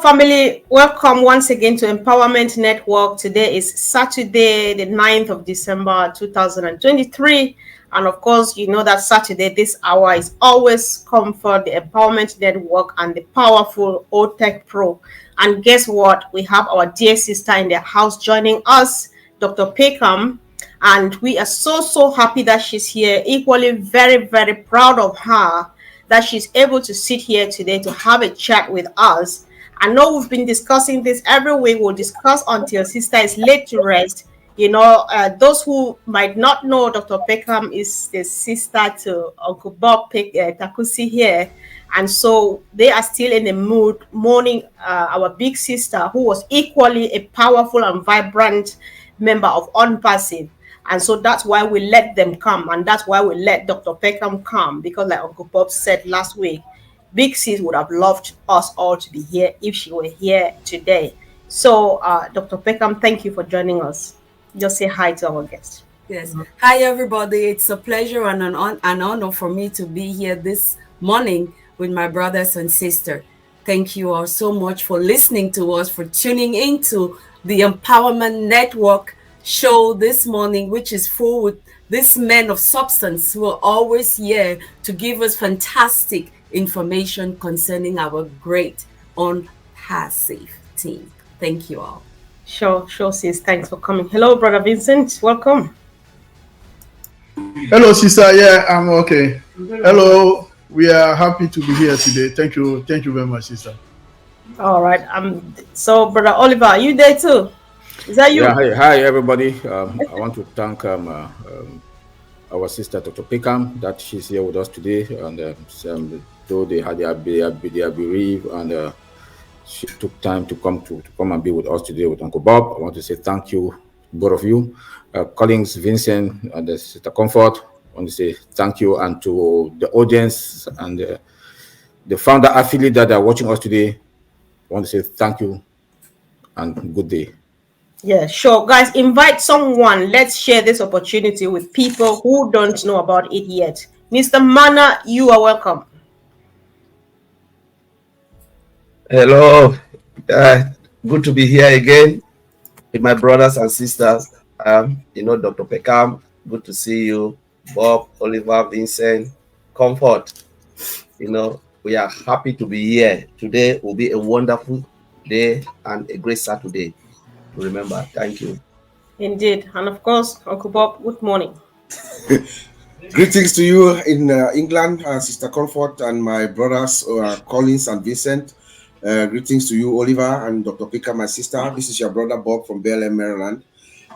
family, welcome once again to Empowerment Network. Today is Saturday, the 9th of December 2023. And of course, you know that Saturday, this hour is always Comfort, the Empowerment Network, and the powerful OTech Pro. And guess what? We have our dear sister in the house joining us, Dr. Peckham. And we are so happy that she's here. Equally, very proud of her that she's able to sit here today to have a chat with us. I know we've been discussing this every week. We'll discuss until sister is laid to rest. You know, those who might not know, Dr. Peckham is the sister to Uncle Bob Takusi here. And so they are still in the mood mourning our big sister, who was equally a powerful and vibrant member of ONPASSIVE. And so that's why we let them come. And that's why we let Dr. Peckham come. Because like Uncle Bob said last week, Big Sis would have loved us all to be here if she were here today. So, Dr. Peckham, thank you for joining us. Just say hi to our guest. Yes. Hi, everybody. It's a pleasure and an honor for me to be here this morning with my brothers and sisters. Thank you all so much for listening to us, for tuning into the Empowerment Network show this morning, which is full with these men of substance who are always here to give us fantastic information concerning our great ONPASSIVE team. Thank you all. Sure, sis. Thanks for coming. Hello, Brother Vincent. Welcome. Hello, sister. Yeah, I'm okay. Hello. We are happy to be here today. Thank you very much, sister. All right. So, Brother Oliver, are you there too? Is that you? Yeah, hi everybody. I want to thank our sister Dr. Peckham that she's here with us today, and though they are bereaved, and she took time to come and be with us today with Uncle Bob. I want to say thank you, both of you, Collins, Vincent, and Sister Comfort. I want to say thank you, and to the audience and the founder affiliate that are watching us today. I want to say thank you and good day. Yeah, sure. Guys, invite someone. Let's share this opportunity with people who don't know about it yet. Mr. Mana, you are welcome. Hello. Good to be here again with my brothers and sisters. Dr. Peckham, good to see you. Bob, Oliver, Vincent, Comfort. We are happy to be here. Today will be a wonderful day and a great Saturday. Remember. Thank you. Indeed. And of course, Uncle Bob, good morning. Greetings to you in England, Sister Comfort, and my brothers Collins and Vincent. Greetings to you, Oliver, and Dr. Peckham, my sister. This is your brother Bob from BLM, Maryland.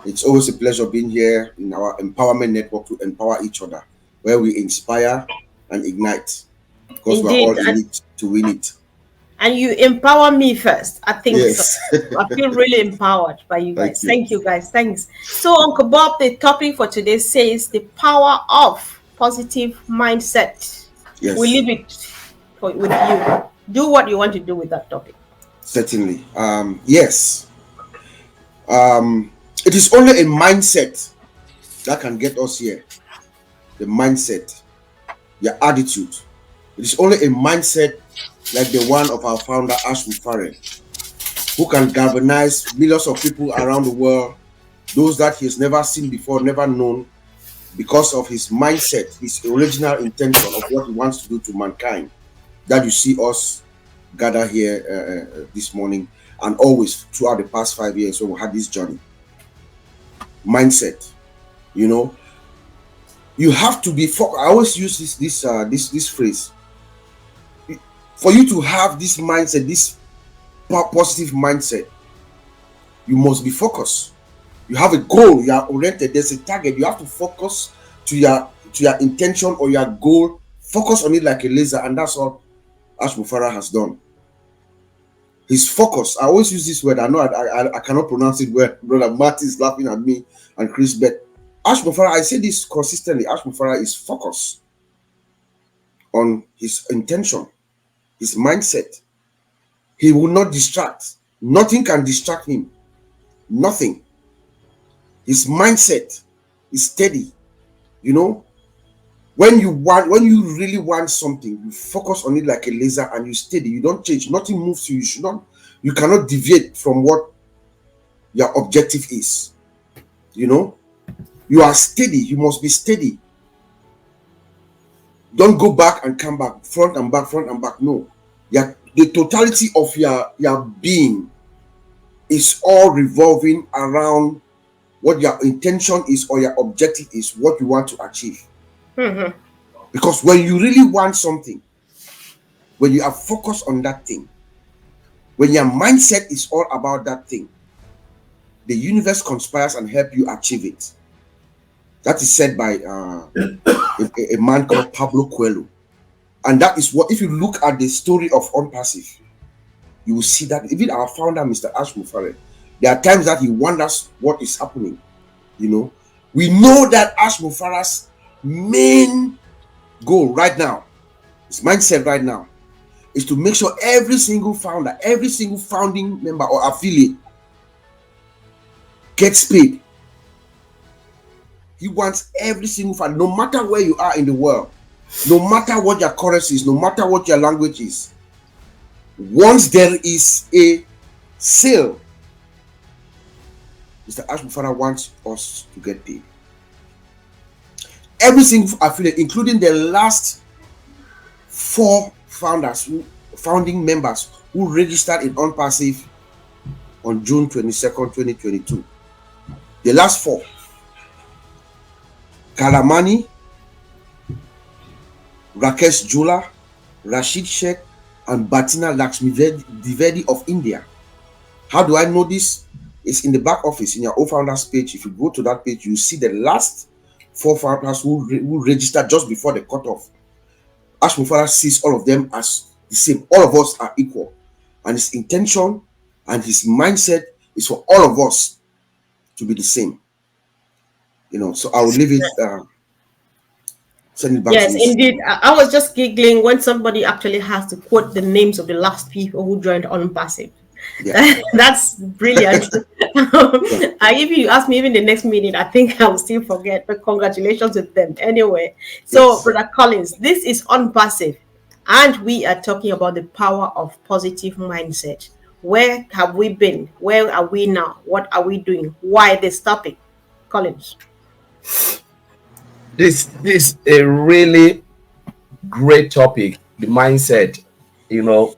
It's always a pleasure being here in our Empowerment Network to empower each other, where we inspire and ignite, because we're all in it to win it. And you empower me first. I think yes. So. I feel really empowered by you guys. Thank you, guys. Thanks. So, Uncle Bob, the topic for today says the power of positive mindset. Yes. We leave it with you. Do what you want to do with that topic. Certainly. Yes. It is only a mindset that can get us here. The mindset, your attitude. It is only a mindset like the one of our founder, Mufareh, who can galvanize millions of people around the world, those that he has never seen before, never known, because of his mindset, his original intention of what he wants to do to mankind, that you see us gather here this morning and always throughout the past 5 years. So we had this journey. Mindset, you have to be focused. I always use this phrase. For you to have this mindset, this positive mindset, you must be focused. You have a goal, you are oriented, there's a target, you have to focus to your intention or your goal, focus on it like a laser, and that's all Mufareh has done. His focus, I always use this word, I know I cannot pronounce it well, Brother Matt is laughing at me and Chris, but Mufareh, I say this consistently, Mufareh is focused on his intention, his mindset. He will not distract. Nothing can distract him. Nothing. His mindset is steady. When you really want something, you focus on it like a laser and you steady. You don't change. Nothing moves you. You should not You cannot deviate from what your objective is. You know, you are steady. You must be steady. Don't go back and come back, front and back, front and back. No, the totality of your being is all revolving around what your intention is or your objective is, what you want to achieve. Because when you really want something, when you are focused on that thing, when your mindset is all about that thing, the universe conspires and help you achieve it. That is said by a man called Pablo Coelho. And that is what, if you look at the story of ONPASSIVE, you will see that even our founder, Mr. Ash Mufareh, there are times that he wonders what is happening. You know, we know that Ash Mufareh's main goal right now, his mindset right now, is to make sure every single founder, every single founding member or affiliate gets paid. He wants every single founder, no matter where you are in the world, no matter what your currency is, no matter what your language is, once there is a sale, Mr. Ash Mufareh wants us to get paid. Every single affiliate, including the last 4 founding members who registered in ONPASSIVE on June 22nd, 2022. The last 4. Kalamani, Rakesh Jula, Rashid Sheikh, and Batina Lakshmi Dwivedi of India. How do I know this? It's in the back office in your founders page. If you go to that page, you see the last 4 founders who registered just before the cutoff. Ash Mufareh sees all of them as the same. All of us are equal. And his intention and his mindset is for all of us to be the same. You know, so I will leave it, send it back to you. Yes, indeed. I was just giggling when somebody actually has to quote the names of the last people who joined ONPASSIVE. Yeah. That's brilliant. If you ask me even the next minute, I think I will still forget, but congratulations to them anyway. So, yes. Brother Collins, this is ONPASSIVE, and we are talking about the power of positive mindset. Where have we been? Where are we now? What are we doing? Why this topic? Collins. This is a really great topic, the mindset. You know,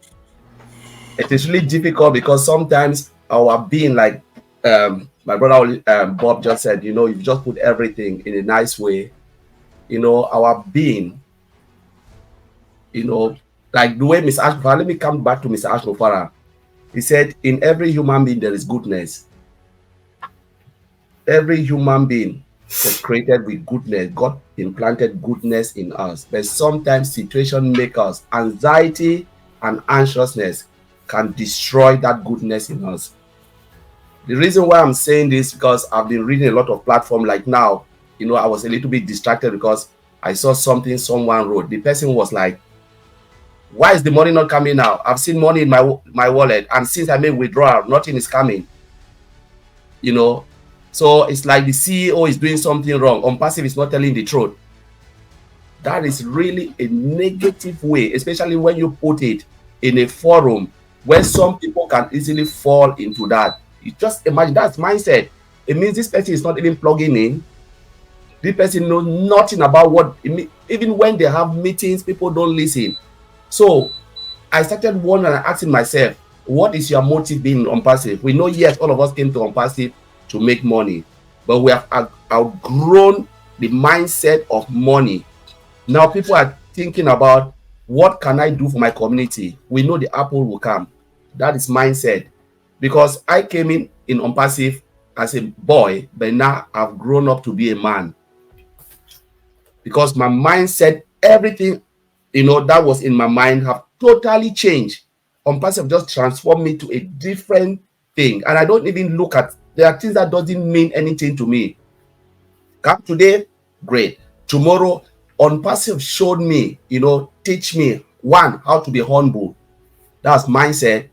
it is really difficult because sometimes our being, like my brother Bob just said, you know, you just put everything in a nice way. You know, our being, you know, like the way Mr. Ash Mufareh, let me come back to Mr. Ash Mufareh. He said, in every human being, there is goodness. Every human being was created with goodness. God implanted goodness in us. But sometimes situation make us, anxiety and anxiousness can destroy that goodness in us. The reason why I'm saying this, because I've been reading a lot of platforms. Like now, you know, I was a little bit distracted because I saw something someone wrote. The person was like, why is the money not coming now? I've seen money in my wallet, and since I made withdrawal, nothing is coming. You know, so it's like the CEO is doing something wrong. ONPASSIVE is not telling the truth. That is really a negative way, especially when you put it in a forum where some people can easily fall into that. You just imagine, that's mindset. It means this person is not even plugging in. This person knows nothing about what, even when they have meetings, people don't listen. So I started wondering and asking myself, what is your motive being ONPASSIVE? We know, yes, all of us came to ONPASSIVE to make money, but we have outgrown the mindset of money. Now people are thinking about, what can I do for my community? We know the apple will come. That is mindset. Because I came in ONPASSIVE as a boy, but now I've grown up to be a man. Because my mindset, everything, you know, that was in my mind have totally changed. ONPASSIVE just transformed me to a different thing. And I don't even look at, there are things that doesn't mean anything to me. Come today, great. Tomorrow, ONPASSIVE showed me, you know, teach me, one, how to be humble. That's mindset.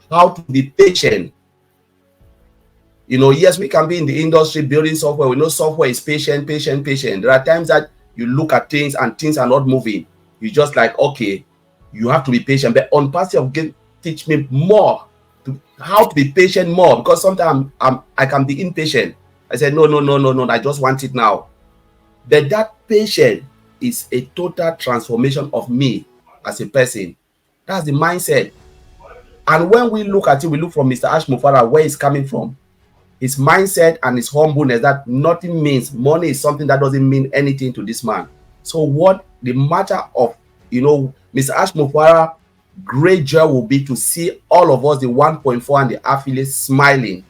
How to be patient. You know, yes, we can be in the industry building software. We know software is patient. There are times that you look at things and things are not moving. You just like, okay, you have to be patient. But ONPASSIVE teach me more how to be patient more, because sometimes I can be impatient. I said, no, I just want it now. But that patience is a total transformation of me as a person. That's the mindset. And when we look at it, we look from Mr. Ash Mufareh, where he's coming from. His mindset and his humbleness, that nothing means, money is something that doesn't mean anything to this man. So what the matter of, Mr. Ash Mufareh, great joy will be to see all of us, the 1.4 and the affiliates, smiling,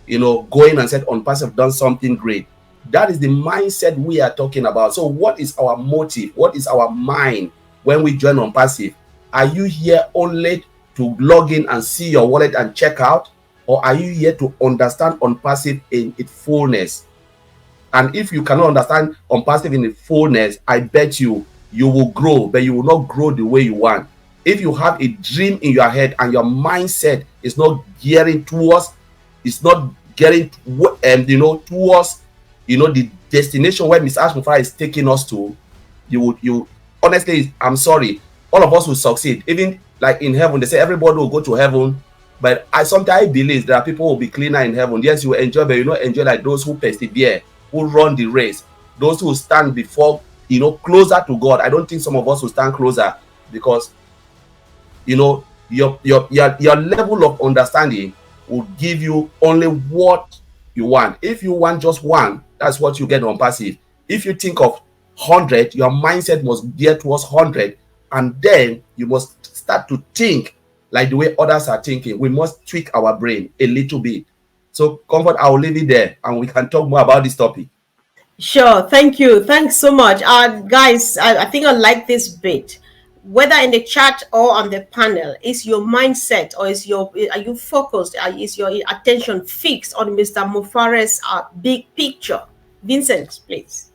going and said ONPASSIVE done something great. That is the mindset we are talking about. So what is our motive? What is our mind when we join ONPASSIVE? Are you here only to log in and see your wallet and check out? Or are you here to understand ONPASSIVE in its fullness? And if you cannot understand ONPASSIVE in its fullness, I bet you will grow, but you will not grow the way you want. If you have a dream in your head and your mindset is not gearing towards, it's not getting towards the destination where Mr. Ash Mufareh is taking us to, you honestly, I'm sorry, all of us will succeed. Even like in heaven, they say everybody will go to heaven, but I sometimes believe there are people who will be cleaner in heaven. Yes, you will enjoy, but you not enjoy like those who persevere, who run the race, those who stand before, closer to God. I don't think some of us will stand closer, because your level of understanding will give you only what you want. If you want just one, that's what you get on passive. If you think of 100, your mindset must gear towards 100, and then you must start to think like the way others are thinking. We must tweak our brain a little bit. So, Comfort, I will leave it there, and we can talk more about this topic. Sure. Thank you. Thanks so much. Guys, I think I like this bit. Whether in the chat or on the panel, is your mindset, or are you focused? Is your attention fixed on Mr. Mufareh's big picture? Vincent, please.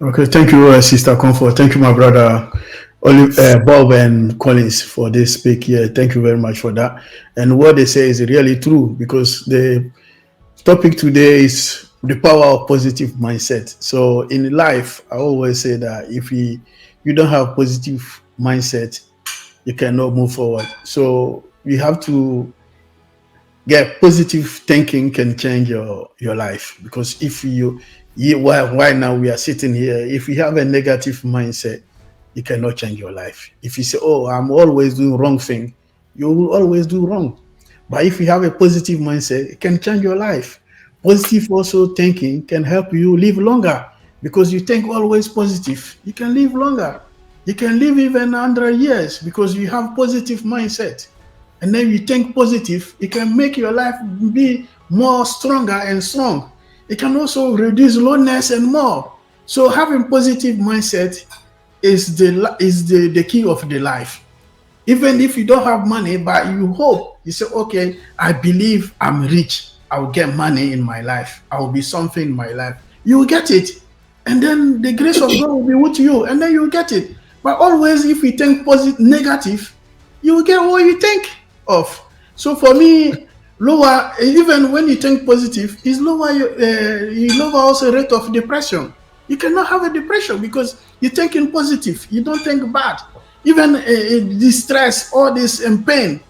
Okay, thank you, Sister Comfort. Thank you, my brother Bob and Collins, for this speak here. Thank you very much for that. And what they say is really true, because the topic today is the power of positive mindset. So in life, I always say that if you don't have positive mindset, you cannot move forward. So you have to get positive thinking, can change your life. Because if why now we are sitting here, if you have a negative mindset, you cannot change your life. If you say, oh, I'm always doing wrong thing, you will always do wrong. But if you have a positive mindset, it can change your life. Positive also thinking can help you live longer, because you think always positive. You can live longer. You can live even 100 years because you have positive mindset. And then you think positive, it can make your life be more stronger and strong. It can also reduce loneliness and more. So having positive mindset is the key of the life. Even if you don't have money, but you hope, you say, okay, I believe I'm rich. I will get money in my life. I will be something in my life. You will get it. And then the grace of God will be with you, and then you will get it. But always, if you think negative, you will get what you think of. So for me, lower, even when you think positive, is lower. You lower also rate of depression. You cannot have a depression because you're thinking positive. You don't think bad. Even distress, all this and pain.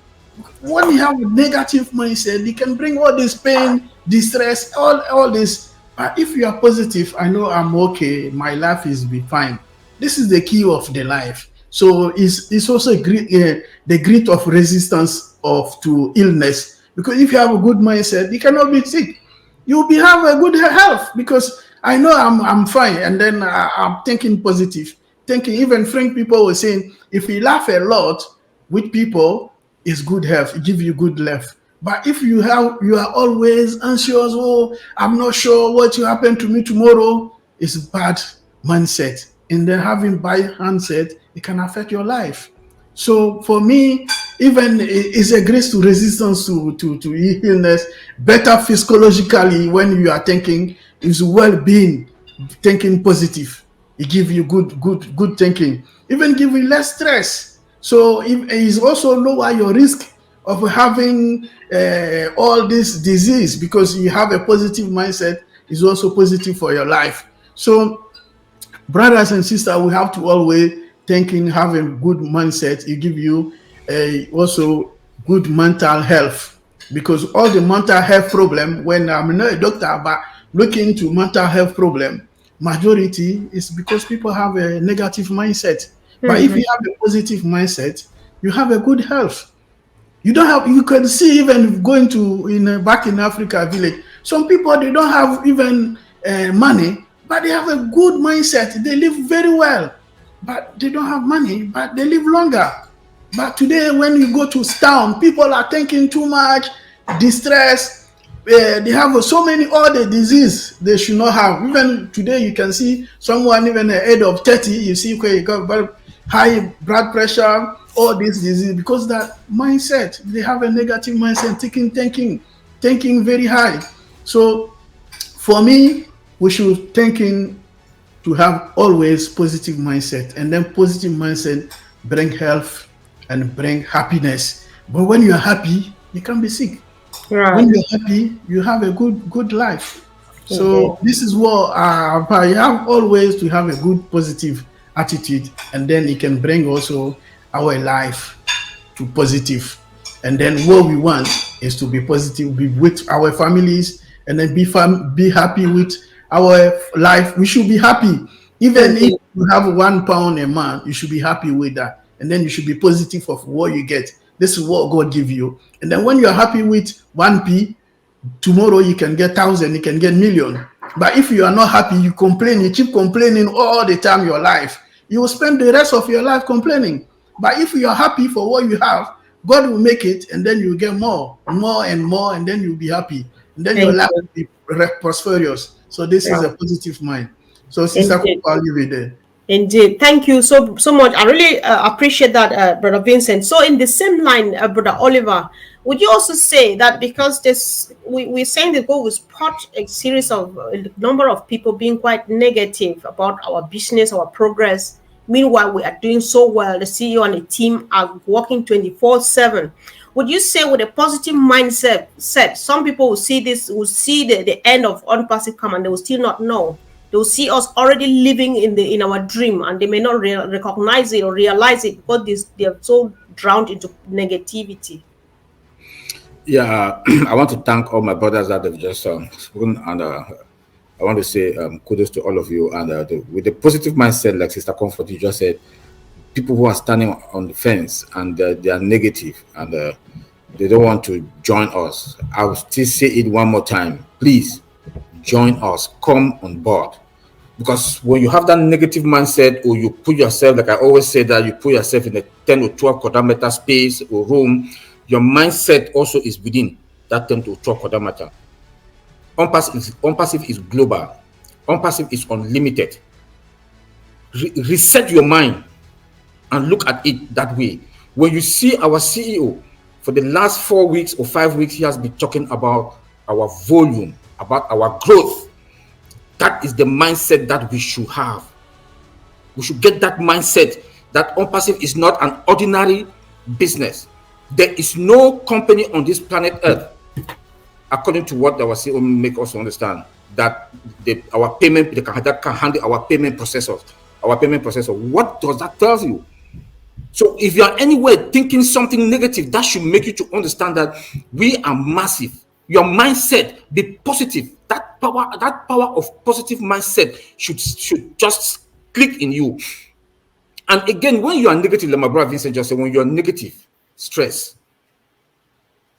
When you have a negative mindset, you can bring all this pain, distress, all this. But if you are positive, I know I'm okay. My life is be fine. This is the key of the life. So it's also the grit of resistance to illness. Because if you have a good mindset, you cannot be sick. You will have a good health, because I know I'm fine, and then I'm thinking positive. Thinking, even friend people were saying, if you laugh a lot with people, it's good health. It gives you good health. But if you are always anxious, oh, I'm not sure what will happen to me tomorrow, it's bad mindset. And then having bad mindset, it can affect your life. So for me, even it's a grace to resistance to illness, better physiologically when you are thinking, is well-being, thinking positive. It gives you good thinking. Even give you less stress. So it is also lower your risk of having all this disease, because you have a positive mindset. Is also positive for your life. So brothers and sisters, we have to always thinking, having good mindset. It give you also good mental health, because all the mental health problem, when I'm not a doctor, but looking into mental health problem, majority is because people have a negative mindset. But if you have a positive mindset, you have a good health. You don't have. You can see even going to back in Africa village. Some people they don't have even money, but they have a good mindset. They live very well, but they don't have money, but they live longer. But today, when you go to town, people are thinking too much, distress. They have so many other disease they should not have. Even today, you can see someone even at the age of 30, you see where you got high blood pressure, all this disease, because that mindset, they have a negative mindset, thinking very high. So for me, we should thinking to have always positive mindset, and then positive mindset bring health and bring happiness. But when you're happy, you can't be sick. Right. When you're happy, you have a good life. So this is what you have always to have a good positive attitude, and then it can bring also our life to positive. And then what we want is to be positive, be with our families, and then be happy with our life. We should be happy. Even if you have £1 a month, you should be happy with that. And then you should be positive of what you get. This is what God give you. And then when you're happy with 1p, tomorrow you can get 1,000, you can get million. But if you are not happy, you complain, you keep complaining all the time your life, you will spend the rest of your life complaining. But if you are happy for what you have, God will make it, and then you get more and more, and then you'll be happy. And then your life will be prosperous. So this is a positive mind. So Sister Kupa, I'll leave it there. Indeed. Thank you so much. I really appreciate that, Brother Vincent. So in the same line, Brother Oliver, would you also say that because we're saying the goal was part a series of a number of people being quite negative about our business, our progress. Meanwhile, we are doing so well. The CEO and the team are working 24/7. Would you say with a positive mindset, some people will see this, will see the end of ONPASSIVE come, and they will still not know. They will see us already living in our dream, and they may not recognize it or realize it because they are so drowned into negativity. Yeah, I want to thank all my brothers that have just spoken, and I want to say kudos to all of you. And with the positive mindset, like Sister Comfort, you just said, people who are standing on the fence and they are negative and they don't want to join us. I will still say it one more time. Please join us. Come on board. Because when you have that negative mindset, or you put yourself, like I always say, that you put yourself in a 10 or 12 quadrat space or room, your mindset also is within that 10 to 12 quadrat. ONPASSIVE is global. ONPASSIVE is unlimited. Reset your mind and look at it that way. When you see our CEO, for the last 4 weeks or 5 weeks, he has been talking about our volume, about our growth. That is the mindset that we should have. We should get that mindset that ONPASSIVE is not an ordinary business. There is no company on this planet Earth, according to what our CEO make us understand, that our payment, that can handle our payment processors. Our payment processor. What does that tell you? So if you are anywhere thinking something negative, that should make you to understand that we are massive. Your mindset, be positive. That power of positive mindset should just click in you. And again, when you are negative, like my brother Vincent just said, when you are negative, stress,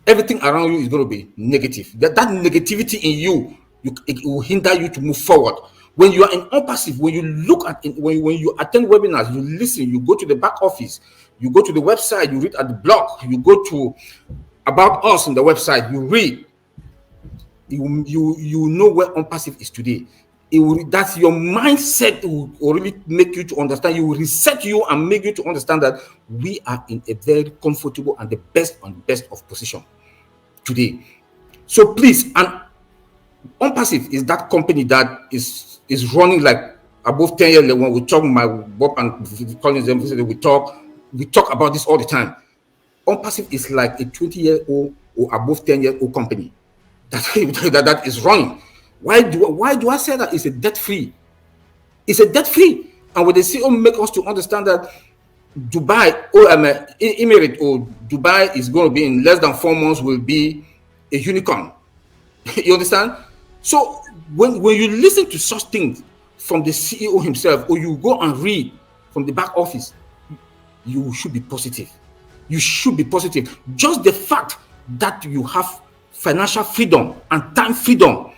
everything around you is going to be negative. That negativity in you, it will hinder you to move forward. When you are in ONPASSIVE, when you look at it, when you attend webinars, you listen, you go to the back office, you go to the website, you read at the blog, you go to about us on the website, you read, you know where ONPASSIVE is today. That's your mindset will really make you to understand. You will reset you and make you to understand that we are in a very comfortable and the best of position today. So please, and ONPASSIVE is that company that is running like above 10 years. When we talk, my Bob and Collins, we talk about this all the time. ONPASSIVE is like a 20-year-old or above 10-year-old company that is running. Why do I say that? It's a debt free. It's a debt free. And when the CEO make us to understand that Dubai, Emirate or Dubai is going to be in less than 4 months will be a unicorn. You understand? So when you listen to such things from the CEO himself, or you go and read from the back office, you should be positive. You should be positive. Just the fact that you have financial freedom and time freedom,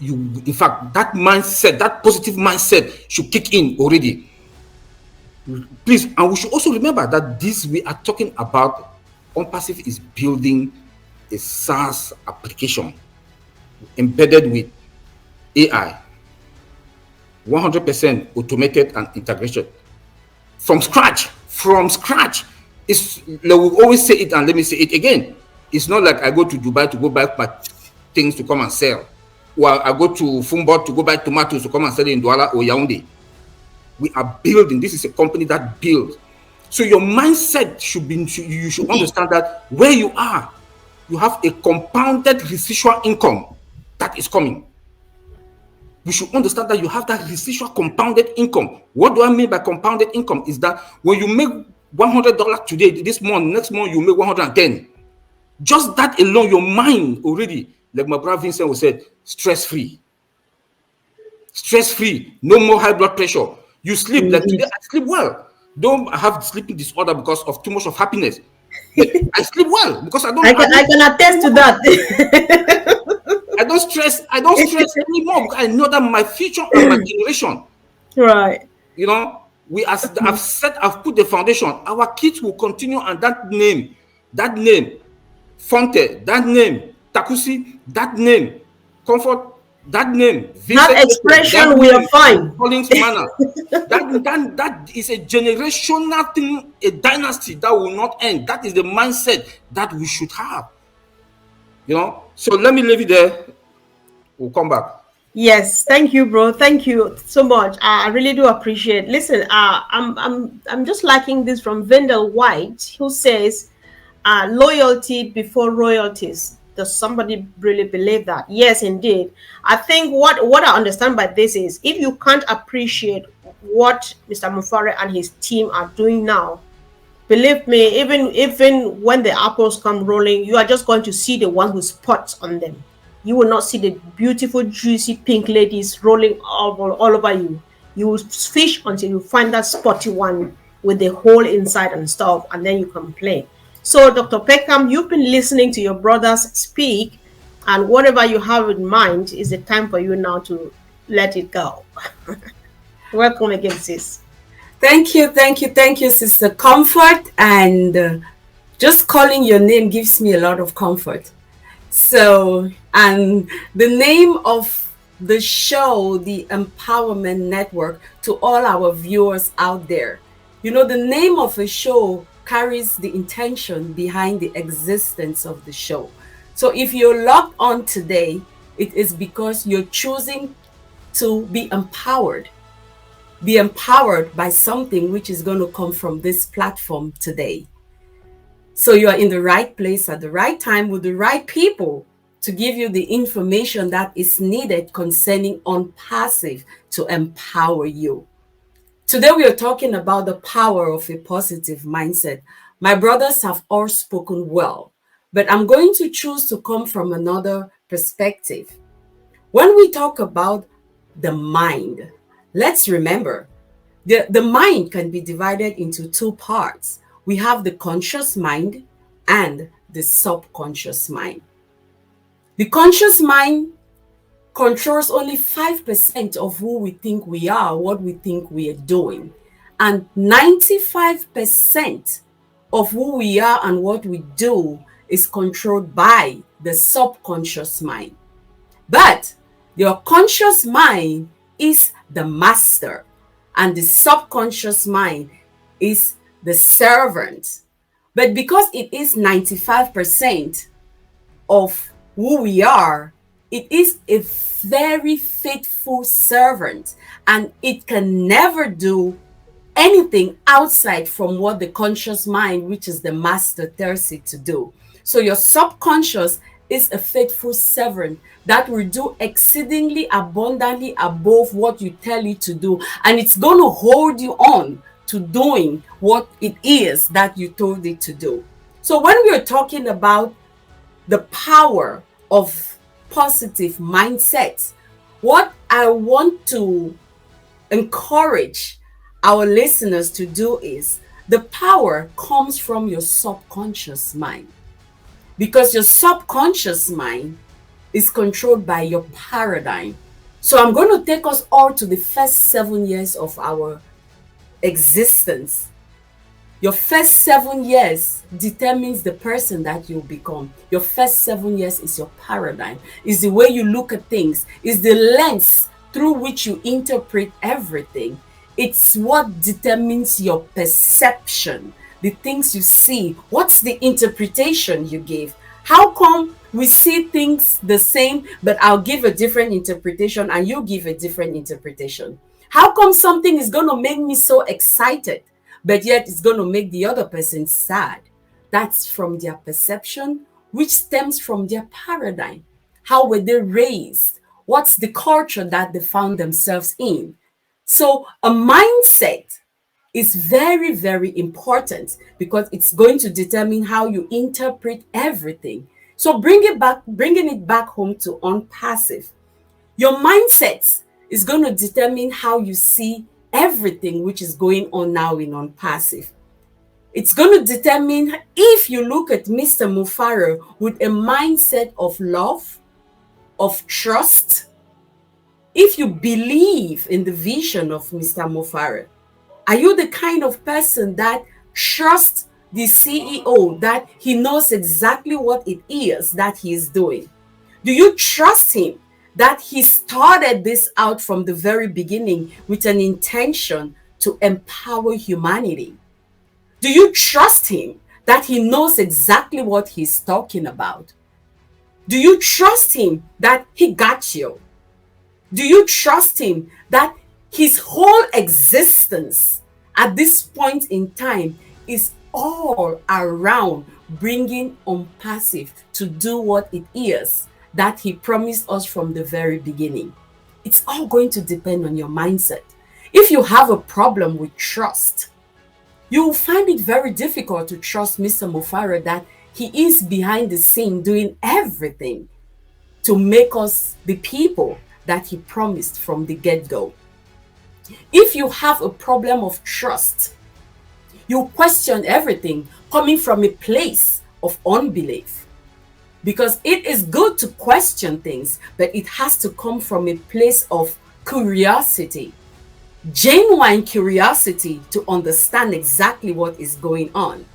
in fact, that mindset, that positive mindset should kick in already. Please, and we should also remember that this we are talking about, ONPASSIVE is building a SaaS application embedded with AI, 100% automated and integration from scratch. It's, we always say it, and let me say it again. It's not like I go to Dubai to go buy my things to come and sell, or I go to Fumbot to go buy tomatoes to come and sell in Douala or Yaoundé. We are building. This is a company that builds. So your mindset should be, you should understand that where you are, you have a compounded residual income that is coming. You should understand that you have that residual compounded income. What do I mean by compounded income? Is that when you make $100 today, this month, next month you make 110. Just that alone, your mind already, like my brother Vincent was said, stress-free. Stress-free, no more high blood pressure. You sleep, like today I sleep well. Don't have sleeping disorder because of too much of happiness. I sleep well because I can attest to that. I don't stress anymore because I know that my future and my generation. Right. You know, I've put the foundation. Our kids will continue, and that name, Fonte, that name, Takusi, that name, Comfort, that name, Vincent, that expression we are fine. That is a generational thing, a dynasty that will not end. That is the mindset that we should have. You know, so let me leave it there. We'll come back. Yes, thank you, bro. Thank you so much. I really do appreciate. Listen, I'm just liking this from Vendel White, who says, "Loyalty before royalties." Does somebody really believe that? Yes, indeed. I think what I understand by this is, if you can't appreciate what Mr. Mufareh and his team are doing now, believe me, even when the apples come rolling, you are just going to see the one who spots on them. You will not see the beautiful, juicy pink ladies rolling all over you. You will fish until you find that spotty one with the hole inside and stuff, and then you complain. So, Dr. Peckham, you've been listening to your brothers speak, and whatever you have in mind is the time for you now to let it go. Welcome again, sis. Thank you, Sister Comfort. And just calling your name gives me a lot of comfort. So, and the name of the show, the Empowerment Network, to all our viewers out there, you know, the name of a show carries the intention behind the existence of the show. So if you're logged on today, it is because you're choosing to be empowered by something which is going to come from this platform today. So you are in the right place at the right time with the right people to give you the information that is needed concerning ONPASSIVE to empower you. Today we are talking about the power of a positive mindset. My brothers have all spoken well, but I'm going to choose to come from another perspective. When we talk about the mind, let's remember the mind can be divided into two parts. We have the conscious mind and the subconscious mind. The conscious mind controls only 5% of who we think we are, what we think we are doing. And 95% of who we are and what we do is controlled by the subconscious mind. But your conscious mind is the master, and the subconscious mind is the servant. But because it is 95% of who we are, it is a very faithful servant, and it can never do anything outside from what the conscious mind, which is the master, tells it to do. So your subconscious is a faithful servant that will do exceedingly abundantly above what you tell it to do, and it's going to hold you on to doing what it is that you told it to do. So when we're talking about the power of positive mindset, what I want to encourage our listeners to do is, the power comes from your subconscious mind, because your subconscious mind is controlled by your paradigm. So I'm going to take us all to the first 7 years of our existence. Your first 7 years determines the person that you'll become. Your first 7 years is your paradigm, is the way you look at things, is the lens through which you interpret everything. It's what determines your perception, the things you see. What's the interpretation you give? How come we see things the same, but I'll give a different interpretation and you give a different interpretation? How come something is going to make me so excited, but yet it's going to make the other person sad? That's from their perception, which stems from their paradigm. How were they raised? What's the culture that they found themselves in? So a mindset is very, very important, because it's going to determine how you interpret everything. So bringing it back home to ONPASSIVE, your mindset is going to determine how you see everything which is going on now in ONPASSIVE. It's going to determine if you look at Mr. Mufareh with a mindset of love, of trust. If you believe in the vision of Mr. Mufareh, are you the kind of person that trusts the CEO, that he knows exactly what it is that he is doing? Do you trust him that he started this out from the very beginning with an intention to empower humanity? Do you trust him that he knows exactly what he's talking about? Do you trust him that he got you? Do you trust him that his whole existence at this point in time is all around bringing ONPASSIVE to do what it is that he promised us from the very beginning? It's all going to depend on your mindset. If you have a problem with trust, you will find it very difficult to trust Mr. Mufareh that he is behind the scene doing everything to make us the people that he promised from the get-go. If you have a problem of trust, you question everything coming from a place of unbelief. Because it is good to question things, but it has to come from a place of curiosity, genuine curiosity to understand exactly what is going on.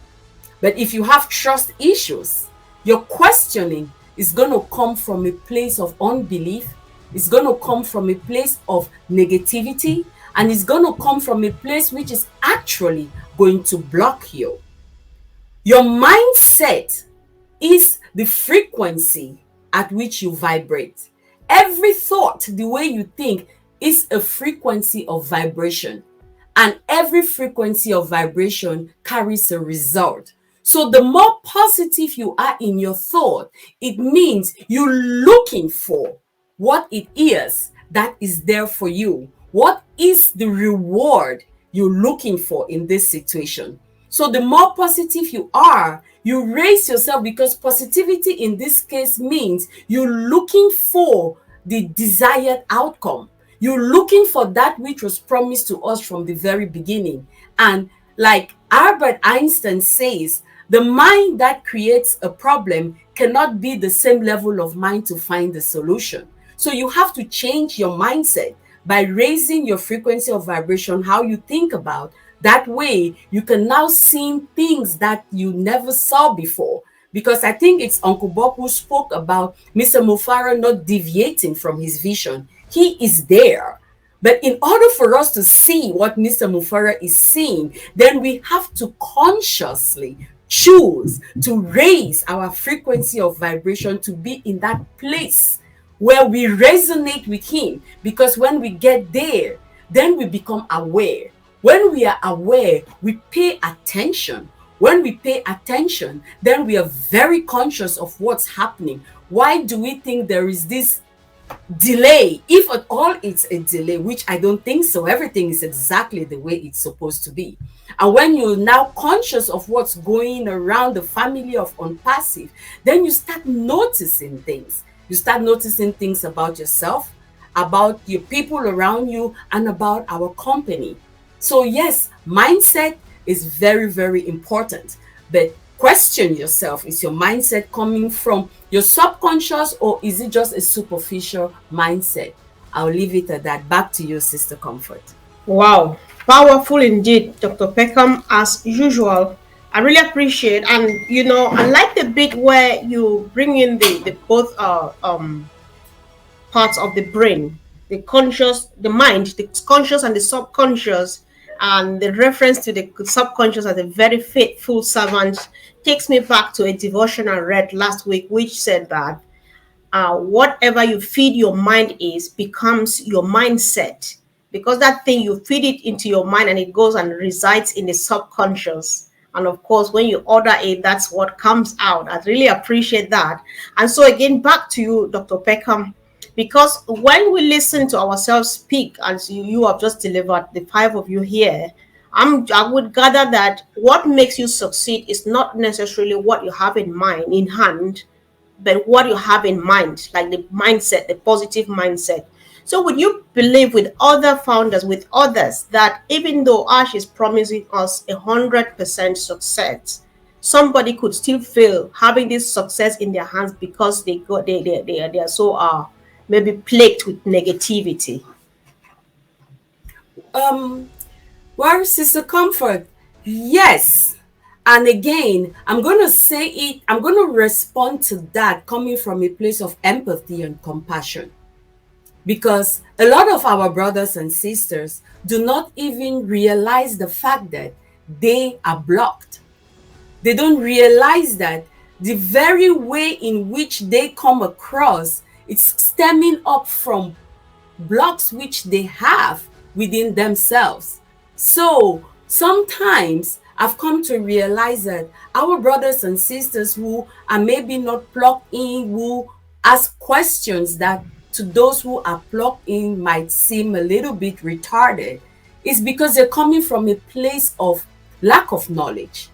But if you have trust issues, your questioning is going to come from a place of unbelief. It's going to come from a place of negativity, and it's going to come from a place which is actually going to block you. Your mindset is the frequency at which you vibrate. Every thought, the way you think, is a frequency of vibration, and every frequency of vibration carries a result. So the more positive you are in your thought, it means you're looking for what it is that is there for you. What is the reward you're looking for in this situation? So the more positive you are, you raise yourself, because positivity in this case means you're looking for the desired outcome. You're looking for that which was promised to us from the very beginning. And like Albert Einstein says, the mind that creates a problem cannot be the same level of mind to find the solution. So you have to change your mindset by raising your frequency of vibration, how you think about. That way, you can now see things that you never saw before. Because I think it's Uncle Bob who spoke about Mr. Mufareh not deviating from his vision. He is there. But in order for us to see what Mr. Mufareh is seeing, then we have to consciously choose to raise our frequency of vibration to be in that place where we resonate with him. Because when we get there, then we become aware. When we are aware, we pay attention. When we pay attention, then we are very conscious of what's happening. Why do we think there is this delay, if at all it's a delay, which I don't think so. Everything is exactly the way it's supposed to be. And when you're now conscious of what's going around the family of ONPASSIVE, then you start noticing things. You start noticing things about yourself, about your people around you, and about our company. So yes, mindset is very, very important. But question yourself, is your mindset coming from your subconscious, or is it just a superficial mindset? I'll leave it at that. Back to you, Sister Comfort. Wow, powerful indeed, Dr. Peckham, as usual. I really appreciate, and I like the bit where you bring in the both parts of the brain, the conscious, the mind, the conscious and the subconscious, and the reference to the subconscious as a very faithful servant takes me back to a devotion I read last week, which said that whatever you feed your mind is becomes your mindset, because that thing you feed it into your mind and it goes and resides in the subconscious. And of course, when you order it, that's what comes out. I really appreciate that. And so again, back to you, Dr. Peckham, because when we listen to ourselves speak, as you have just delivered, the five of you here, I would gather that what makes you succeed is not necessarily what you have in mind, in hand, but what you have in mind, like the mindset, the positive mindset. So would you believe with other founders, with others, that even though Ash is promising us 100% success, somebody could still fail having this success in their hands because they are so maybe plagued with negativity? Well, Sister Comfort, yes. And again, I'm going to say it, I'm going to respond to that coming from a place of empathy and compassion. Because a lot of our brothers and sisters do not even realize the fact that they are blocked. They don't realize that the very way in which they come across, it's stemming up from blocks which they have within themselves. So sometimes I've come to realize that our brothers and sisters who are maybe not plugged in, who ask questions that to those who are plugged in might seem a little bit retarded, is because they're coming from a place of lack of knowledge.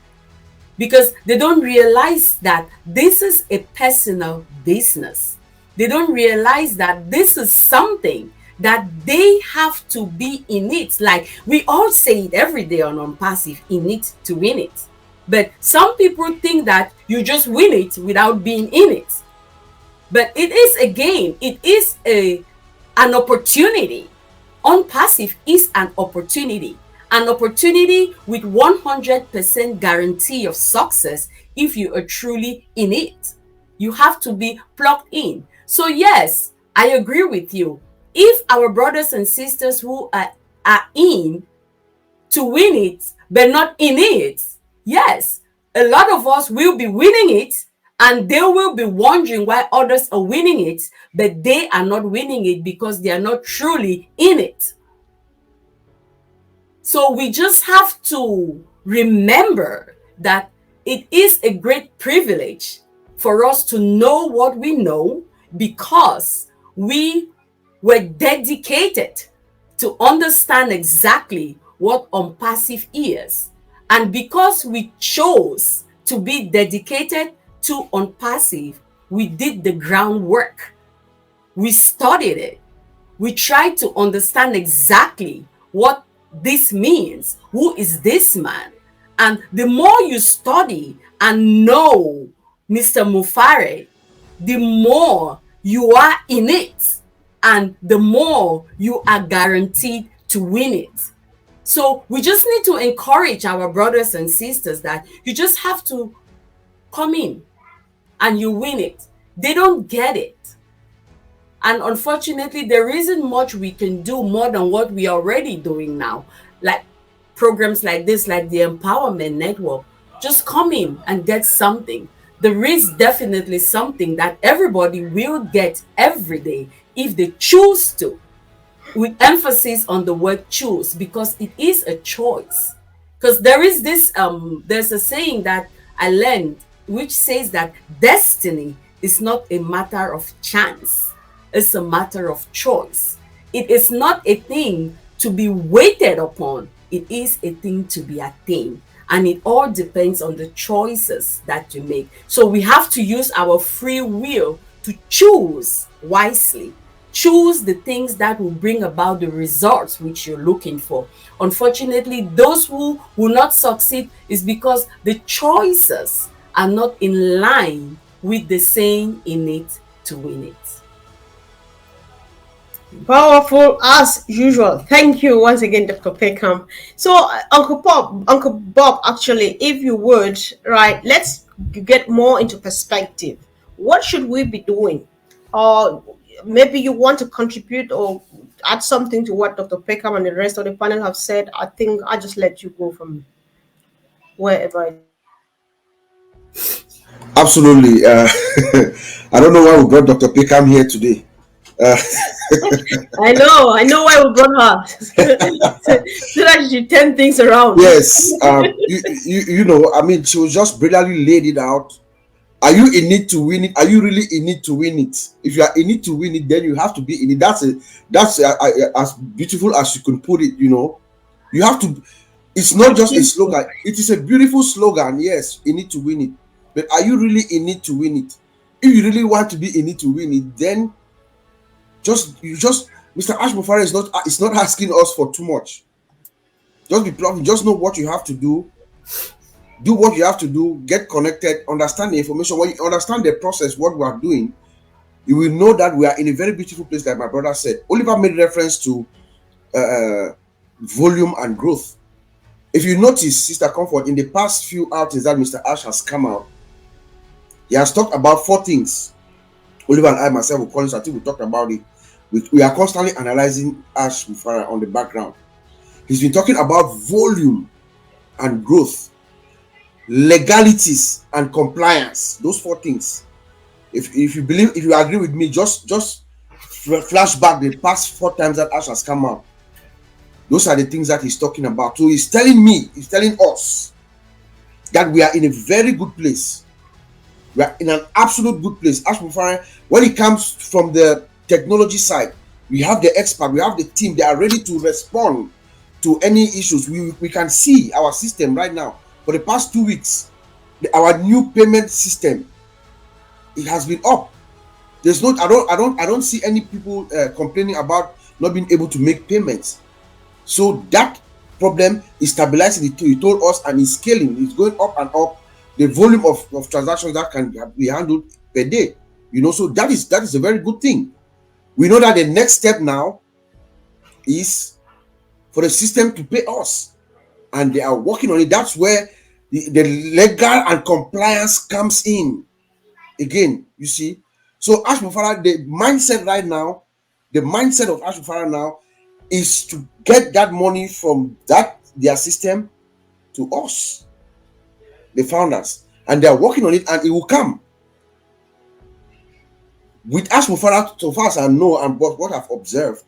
Because they don't realize that this is a personal business. They don't realize that this is something that they have to be in it. Like we all say it every day on ONPASSIVE, in it to win it. But some people think that you just win it without being in it. But it is a game. It is an opportunity. ONPASSIVE is an opportunity. An opportunity with 100% guarantee of success if you are truly in it. You have to be plugged in. So yes, I agree with you. If our brothers and sisters who are in to win it, but not in it, yes, a lot of us will be winning it, and they will be wondering why others are winning it, but they are not winning it because they are not truly in it. So we just have to remember that it is a great privilege for us to know what we know, because we were dedicated to understand exactly what ONPASSIVE is. And because we chose to be dedicated to ONPASSIVE, we did the groundwork. We studied it. We tried to understand exactly what this means. Who is this man? And the more you study and know Mr. Mufareh, the more you are in it, and the more you are guaranteed to win it. So we just need to encourage our brothers and sisters that you just have to come in and you win it. They don't get it. And unfortunately, there isn't much we can do more than what we are already doing now. Like programs like this, like the Empowerment Network, just come in and get something. There is definitely something that everybody will get every day if they choose to, with emphasis on the word choose, because it is a choice. Because there is this, there's a saying that I learned, which says that destiny is not a matter of chance. It's a matter of choice. It is not a thing to be waited upon. It is a thing to be attained. And it all depends on the choices that you make. So we have to use our free will to choose wisely. Choose the things that will bring about the results which you're looking for. Unfortunately, those who will not succeed is because the choices are not in line with the saying "in it to win it." Powerful as usual. Thank you once again, Dr. Peckham. So, Uncle Bob, actually, if you would, right, let's get more into perspective. What should we be doing? Or maybe you want to contribute or add something to what Dr. Peckham and the rest of the panel have said. I think I just let you go from wherever. Absolutely. I don't know why we brought Dr. Peckham here today. I know why we brought her. So that she turn things around. Yes. You know, I mean, she was just brilliantly laid it out. Are you in it to win it? Are you really in it to win it? If you are in it to win it, then you have to be in it. That's as beautiful as you can put it. You know, you have to. It's not just a slogan. It is a beautiful slogan. Yes, in it to win it. But are you really in it to win it? If you really want to be in it to win it, then Mr. Ash Mufareh is not asking us for too much. Just be plugged. Just know what you have to do. Do what you have to do. Get connected. Understand the information. When you understand the process, what we are doing, you will know that we are in a very beautiful place, like my brother said. Oliver made reference to volume and growth. If you notice, Sister Comfort, in the past few outings that Mr. Ash has come out, he has talked about 4 things. Oliver and I, myself, I think we talked about it. We are constantly analyzing Ash Mufareh on the background. He's been talking about volume and growth, legalities and compliance. Those 4 things. If you agree with me, just flash back the past 4 times that Ash has come out. Those are the things that he's talking about. So he's telling us that we are in a very good place. We are in an absolute good place. Ash Mufareh, when it comes from the technology side, we have the expert, we have the team. They are ready to respond to any issues. We can see our system right now. For the past 2 weeks, our new payment system, it has been up. There's not. I don't see any people complaining about not being able to make payments. So that problem is stabilizing. He told us, and is scaling. It's going up and up. The volume of transactions that can be handled per day, you know, so that is a very good thing. We know that the next step now is for the system to pay us, and they are working on it. That's where the legal and compliance comes in again, you see. So Ash Mufareh, the mindset right now, the mindset of Ash Mufareh now is to get that money from their system to us, the founders, and they are working on it, and it will come. With Ash Mufareh, so far as I know and what I've observed,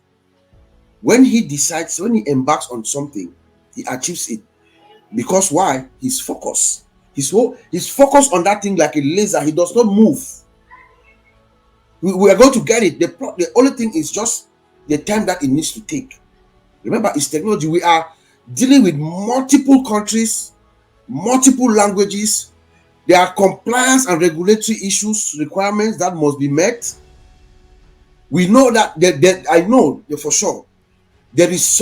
when he embarks on something, he achieves it. Because why? He's focused. He's focused on that thing like a laser. He does not move. We are going to get it. The only thing is just the time that it needs to take. Remember, it's technology. We are dealing with multiple countries, multiple languages. There are compliance and regulatory issues, requirements that must be met. We know that, I know for sure, there is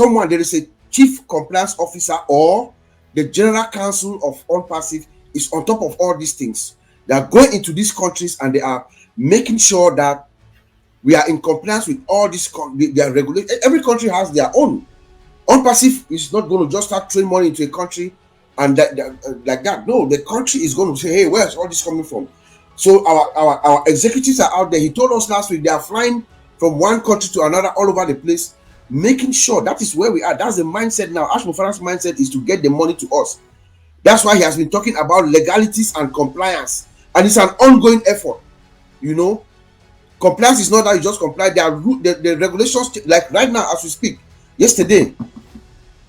a chief compliance officer or the general counsel of ONPASSIVE is on top of all these things. They are going into these countries and they are making sure that we are in compliance with all these their regulations. Every country has their own. ONPASSIVE is not going to just start throwing money into a country and like that. No, the country is going to say, hey, where's all this coming from? So our executives are out there. He told us last week they are flying from one country to another all over the place, making sure that is where we are. That's the mindset now. Ash Mufareh's mindset is to get the money to us. That's why he has been talking about legalities and compliance, and it's an ongoing effort. You know, compliance is not that you just comply. There are the regulations, like right now as we speak. Yesterday,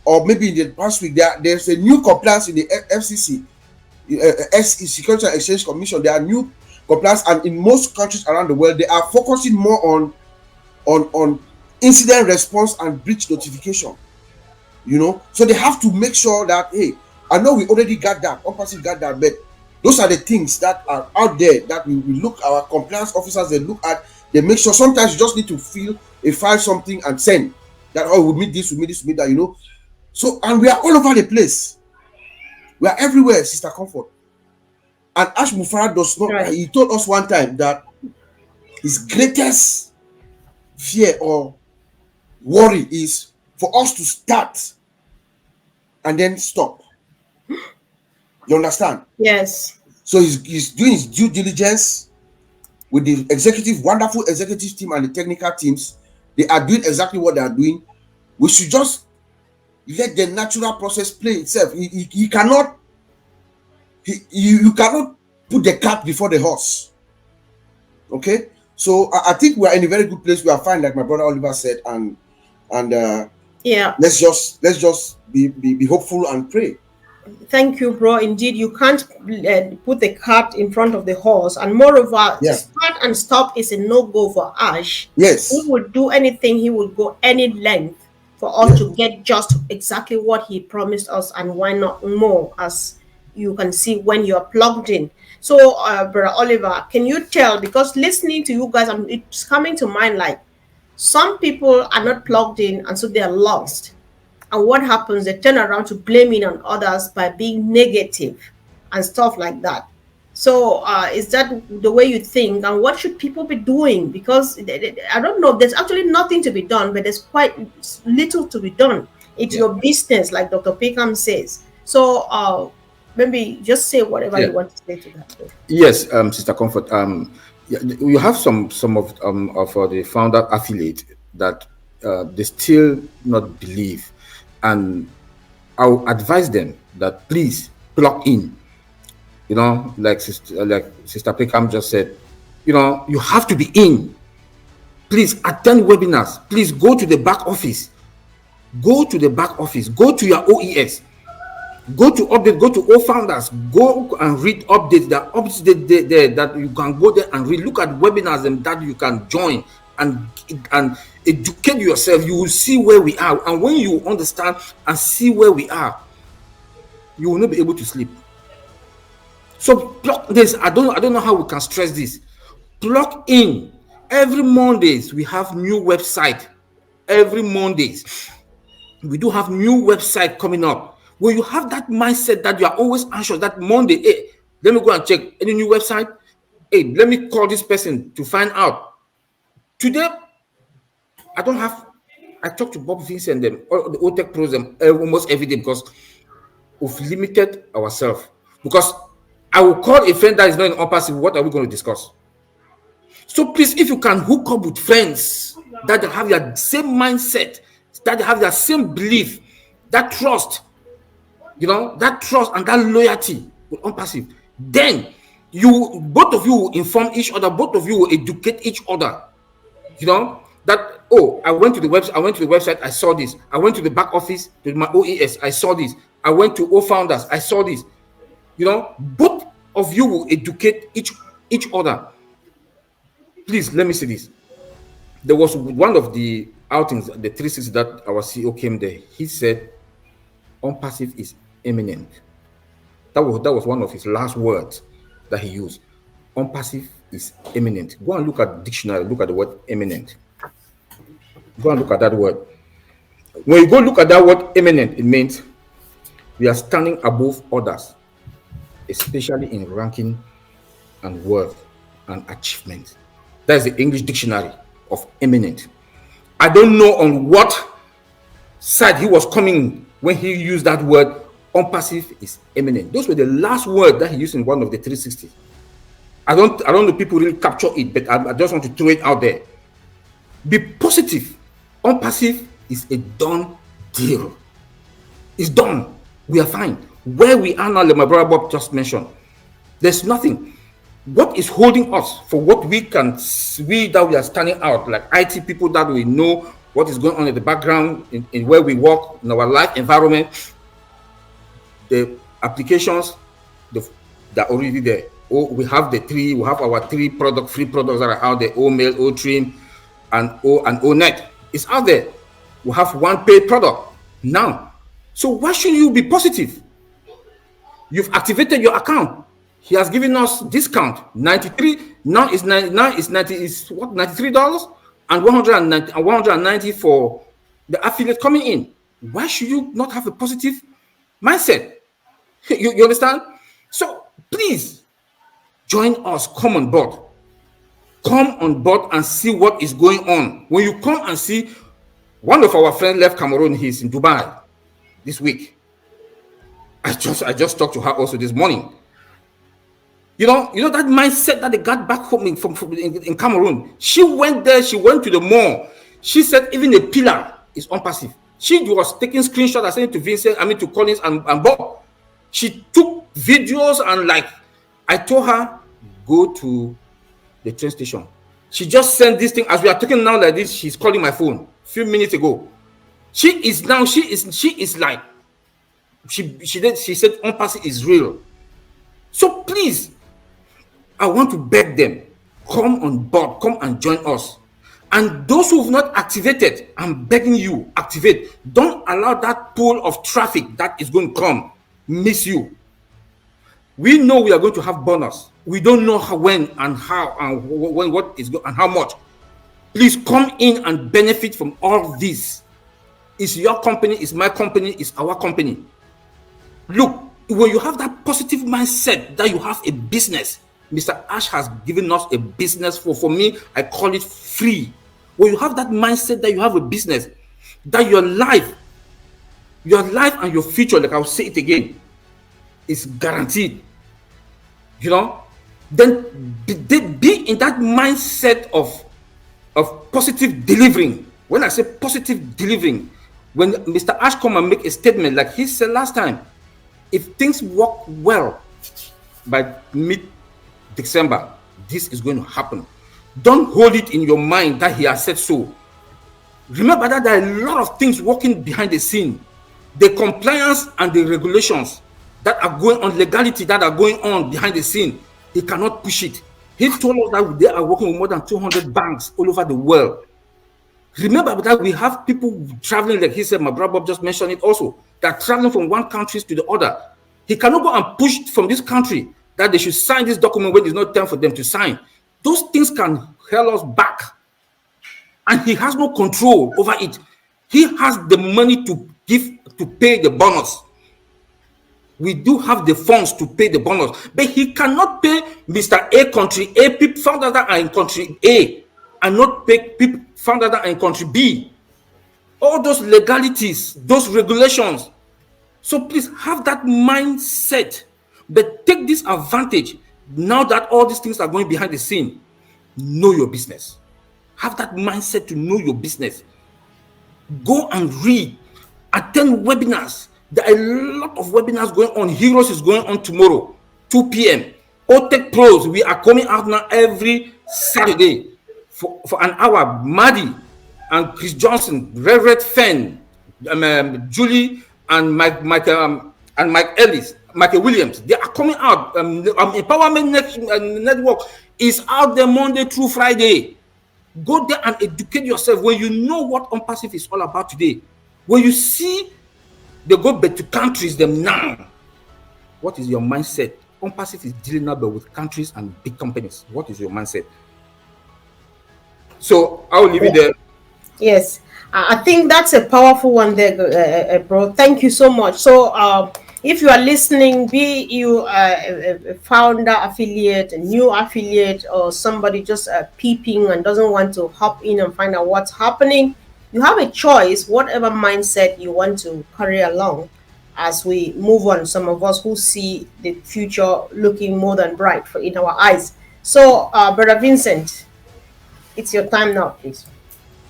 or maybe in the past week, there's a new compliance in the FCC, Securities and Exchange Commission. There are new compliance, and in most countries around the world, they are focusing more on on incident response and breach notification. You know, so they have to make sure that, hey, I know we already got that, ONPASSIVE got that, but those are the things that are out there that we look, our compliance officers, they look at, they make sure. Sometimes you just need to file something and send that, oh, we meet this, we meet this, we meet that, you know. So, and we are all over the place. We are everywhere, Sister Comfort. And Ash Mufareh does not, Right. he told us one time that his greatest fear or worry is for us to start and then stop. You understand? Yes. So he's doing his due diligence with the wonderful executive team and the technical teams. They are doing exactly what they are doing. We should just let the natural process play itself. You cannot put the cart before the horse. Okay? So I think we are in a very good place. We are fine, like my brother Oliver said, and yeah, let's just be hopeful and pray. Thank you, bro. Indeed, you can't put the cart in front of the horse. And moreover, Yeah. start and stop is a no-go for Ash. Yes. He would do anything. He would go any length for us to get just exactly what he promised us, and why not more, as you can see when you're plugged in. So, Brother Oliver, can you tell, because listening to you guys, it's coming to mind like some people are not plugged in and so they are lost. And what happens? They turn around to blaming on others by being negative and stuff like that. So is that the way you think? And what should people be doing? Because I don't know, there's actually nothing to be done, but there's quite little to be done. It's your business, like Dr. Peckham says. So maybe just say whatever you want to say to that. Yes, Sister Comfort. You have some of the founder affiliate that they still not believe, and I'll advise them that please plug in. You know, like Sister Peckham just said, you know, you have to be in. Please attend webinars. Please go to the back office. Go to the back office. Go to your OES. Go to update. Go to all founders. Go and read updates. There are updates there that you can go there and read. Look at webinars and that you can join and educate yourself. You will see where we are, and when you understand and see where we are, you will not be able to sleep. So plug this. I don't know how we can stress this. Plug in. Every Mondays we have new website. Every Mondays we do have new website coming up. When you have that mindset that you are always anxious, that Monday, hey, let me go and check any new website. Hey, let me call this person to find out. Today, I talk to Bob Vincent and them, or the OTech pros them almost every day because we've limited ourselves. Because I will call a friend that is not in ONPASSIVE. What are we going to discuss? So please, if you can hook up with friends that have your same mindset, that have their same belief, that trust, you know, that trust and that loyalty with ONPASSIVE, then both of you will inform each other, both of you will educate each other. You know, that, oh, I went to the website, I saw this. I went to the back office, to my OES, I saw this. I went to all founders, I saw this. You know, both of you will educate each other. Please, let me say this. There was one of the outings, the 360 that our CEO came there. He said, ONPASSIVE is imminent. That was one of his last words that he used. ONPASSIVE is imminent. Go and look at the dictionary, look at the word imminent. Go and look at that word. When you go look at that word imminent, it means we are standing above others, especially in ranking and worth and achievement. That's the English dictionary of imminent. I don't know on what side he was coming when he used that word. ONPASSIVE is imminent. Those were the last words that he used in one of the 360s. I don't know if people really capture it, but I just want to throw it out there. Be positive. ONPASSIVE is a done deal. It's done. We are fine. Where we are now, like my brother Bob just mentioned, there's nothing. What is holding us for what we can see that we are standing out, like IT people that we know what is going on in the background, in where we work, in our life environment, the applications that are already there. Oh, we have our free products that are out there, OMail, OTrim, and ONet. It's out there. We have one paid product now. So why should you be positive? You've activated your account. He has given us discount 93. Now it's 99. It's 90. Is what, $93 and 190 for the affiliate coming in. Why should you not have a positive mindset? You understand? So please join us. Come on board. Come on board and see what is going on. When you come and see, one of our friends left Cameroon. He's in Dubai this week. I just talked to her also this morning. You know that mindset that they got back home in Cameroon. She went there. She went to the mall. She said even a pillar is ONPASSIVE. She was taking screenshots and sending to Vincent, to Collins and Bob. She took videos and I told her, go to the train station. She just sent this thing as we are talking now like this. She's calling my phone a few minutes ago. She said ONPASSIVE is real. So please, I want to beg them, come on board, come and join us. And those who have not activated, I'm begging you, activate. Don't allow that pool of traffic that is going to come miss you. We know we are going to have bonus. We don't know how, when and how and what is and how much. Please come in and benefit from all this. It's your company, it's my company, it's our company. Look, when you have that positive mindset that you have a business, Mr. Ash has given us a business for me, I call it free. When you have that mindset that you have a business, that your life and your future, like I'll say it again, is guaranteed. Then be in that mindset of positive delivering. When I say positive delivering, when Mr. Ash come and make a statement like he said last time, if things work well by mid-December, this is going to happen. Don't hold it in your mind that he has said so. Remember that there are a lot of things working behind the scene. The compliance and the regulations that are going on, legality that are going on behind the scene, he cannot push it. He told us that they are working with more than 200 banks all over the world. Remember that we have people traveling, like he said, my brother Bob just mentioned it also, that are traveling from one country to the other. He cannot go and push from this country that they should sign this document when there's no time for them to sign. Those things can hold us back. And he has no control over it. He has the money to pay the bonus. We do have the funds to pay the bonus, but he cannot pay Mr. A country A people found that are in country A and not pay people found that are in country B. All those legalities, those regulations. So please have that mindset, but take this advantage now that all these things are going behind the scene. Know your business. Have that mindset to know your business. Go and read, attend webinars. There are a lot of webinars going on. Heroes is going on tomorrow, 2 p.m. OTech Pros, we are coming out now every Saturday for an hour. Maddie and Chris Johnson, Reverend Fenn, Julie and Mike Ellis, Michael Williams, they are coming out. Empowerment Network is out there Monday through Friday. Go there and educate yourself. When you know what ONPASSIVE is all about today, when you see they go back to countries them now, what is your mindset? ONPASSIVE is dealing now with countries and big companies. What is your mindset? So I will leave it there. Yes, I think that's a powerful one there, bro. Thank you so much. So if you are listening, be you a founder, affiliate, a new affiliate, or somebody just peeping and doesn't want to hop in and find out what's happening, you have a choice, whatever mindset you want to carry along as we move on. Some of us who see the future looking more than bright in our eyes. So, Brother Vincent, it's your time now, please.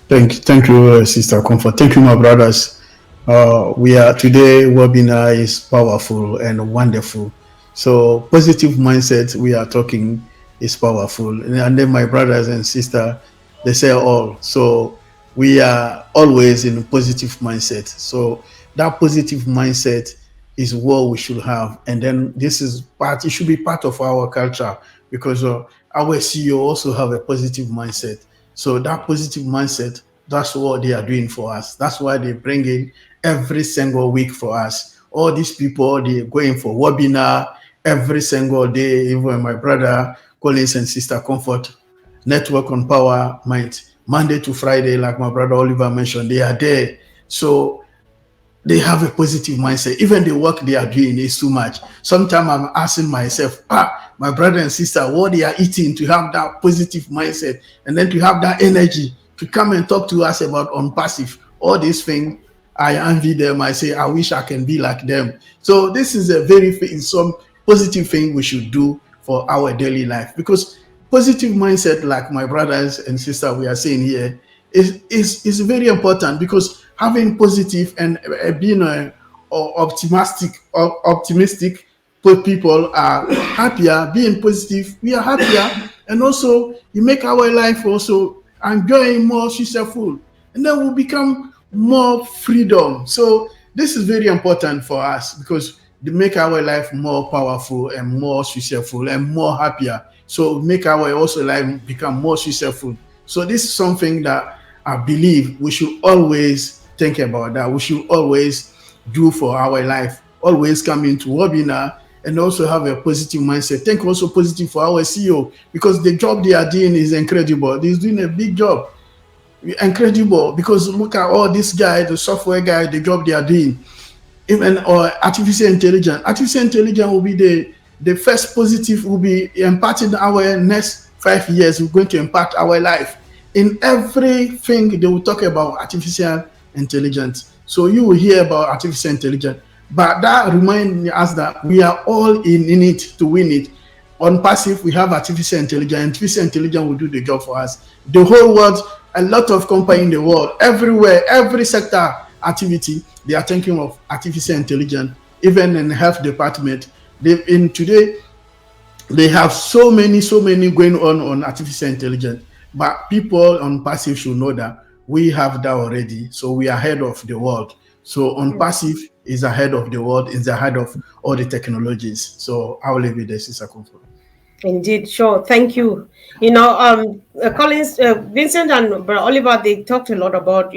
Thank you, Sister Comfort. Thank you, my brothers. Today webinar is powerful and wonderful. So positive mindset we are talking is powerful. And then my brothers and sister, they say all. So we are always in a positive mindset. So that positive mindset is what we should have. And then it should be part of our culture, because our CEO also have a positive mindset. So that positive mindset, that's what they are doing for us. That's why they bring in every single week for us. All these people, they going for webinar every single day. Even my brother Collins and sister Comfort, Network on Power Mind, Monday to Friday, like my brother Oliver mentioned, they are there. So they have a positive mindset. Even the work they are doing is too much. Sometimes I'm asking myself, my brother and sister, what they are eating to have that positive mindset and then to have that energy to come and talk to us about ONPASSIVE. All these things, I envy them. I say, I wish I can be like them. So this is a very some positive thing we should do for our daily life, because positive mindset, like my brothers and sisters we are saying here, is very important, because having positive and being optimistic people are happier. Being positive, we are happier, and also you make our life also enjoying more successful, and then we'll become more freedom. So this is very important for us, because they make our life more powerful and more successful and more happier. So make our also life become more successful. So this is something that I believe we should always think about, that we should always do for our life. Always come into webinar and also have a positive mindset. Think also positive for our CEO, because the job they are doing is incredible. He's doing a big job. Incredible, because look at all these guys, the software guys, the job they are doing. Even artificial intelligence. Artificial intelligence will be the first positive, will be impacting our next 5 years. We're going to impact our life. In everything they will talk about artificial intelligence. So you will hear about artificial intelligence. But that reminds us that we are all in it to win it. ONPASSIVE, we have artificial intelligence. Artificial intelligence will do the job for us. The whole world, a lot of companies in the world, everywhere, every sector activity, they are thinking of artificial intelligence. Even in the health department, today they have so many going on artificial intelligence. But people on passive should know that we have that already. So we are ahead of the world. So ONPASSIVE is ahead of the world, is ahead of all the technologies. So I'll leave it there, Sister Comfort. Indeed, sure. Thank you. Collins, Vincent and Oliver, they talked a lot about,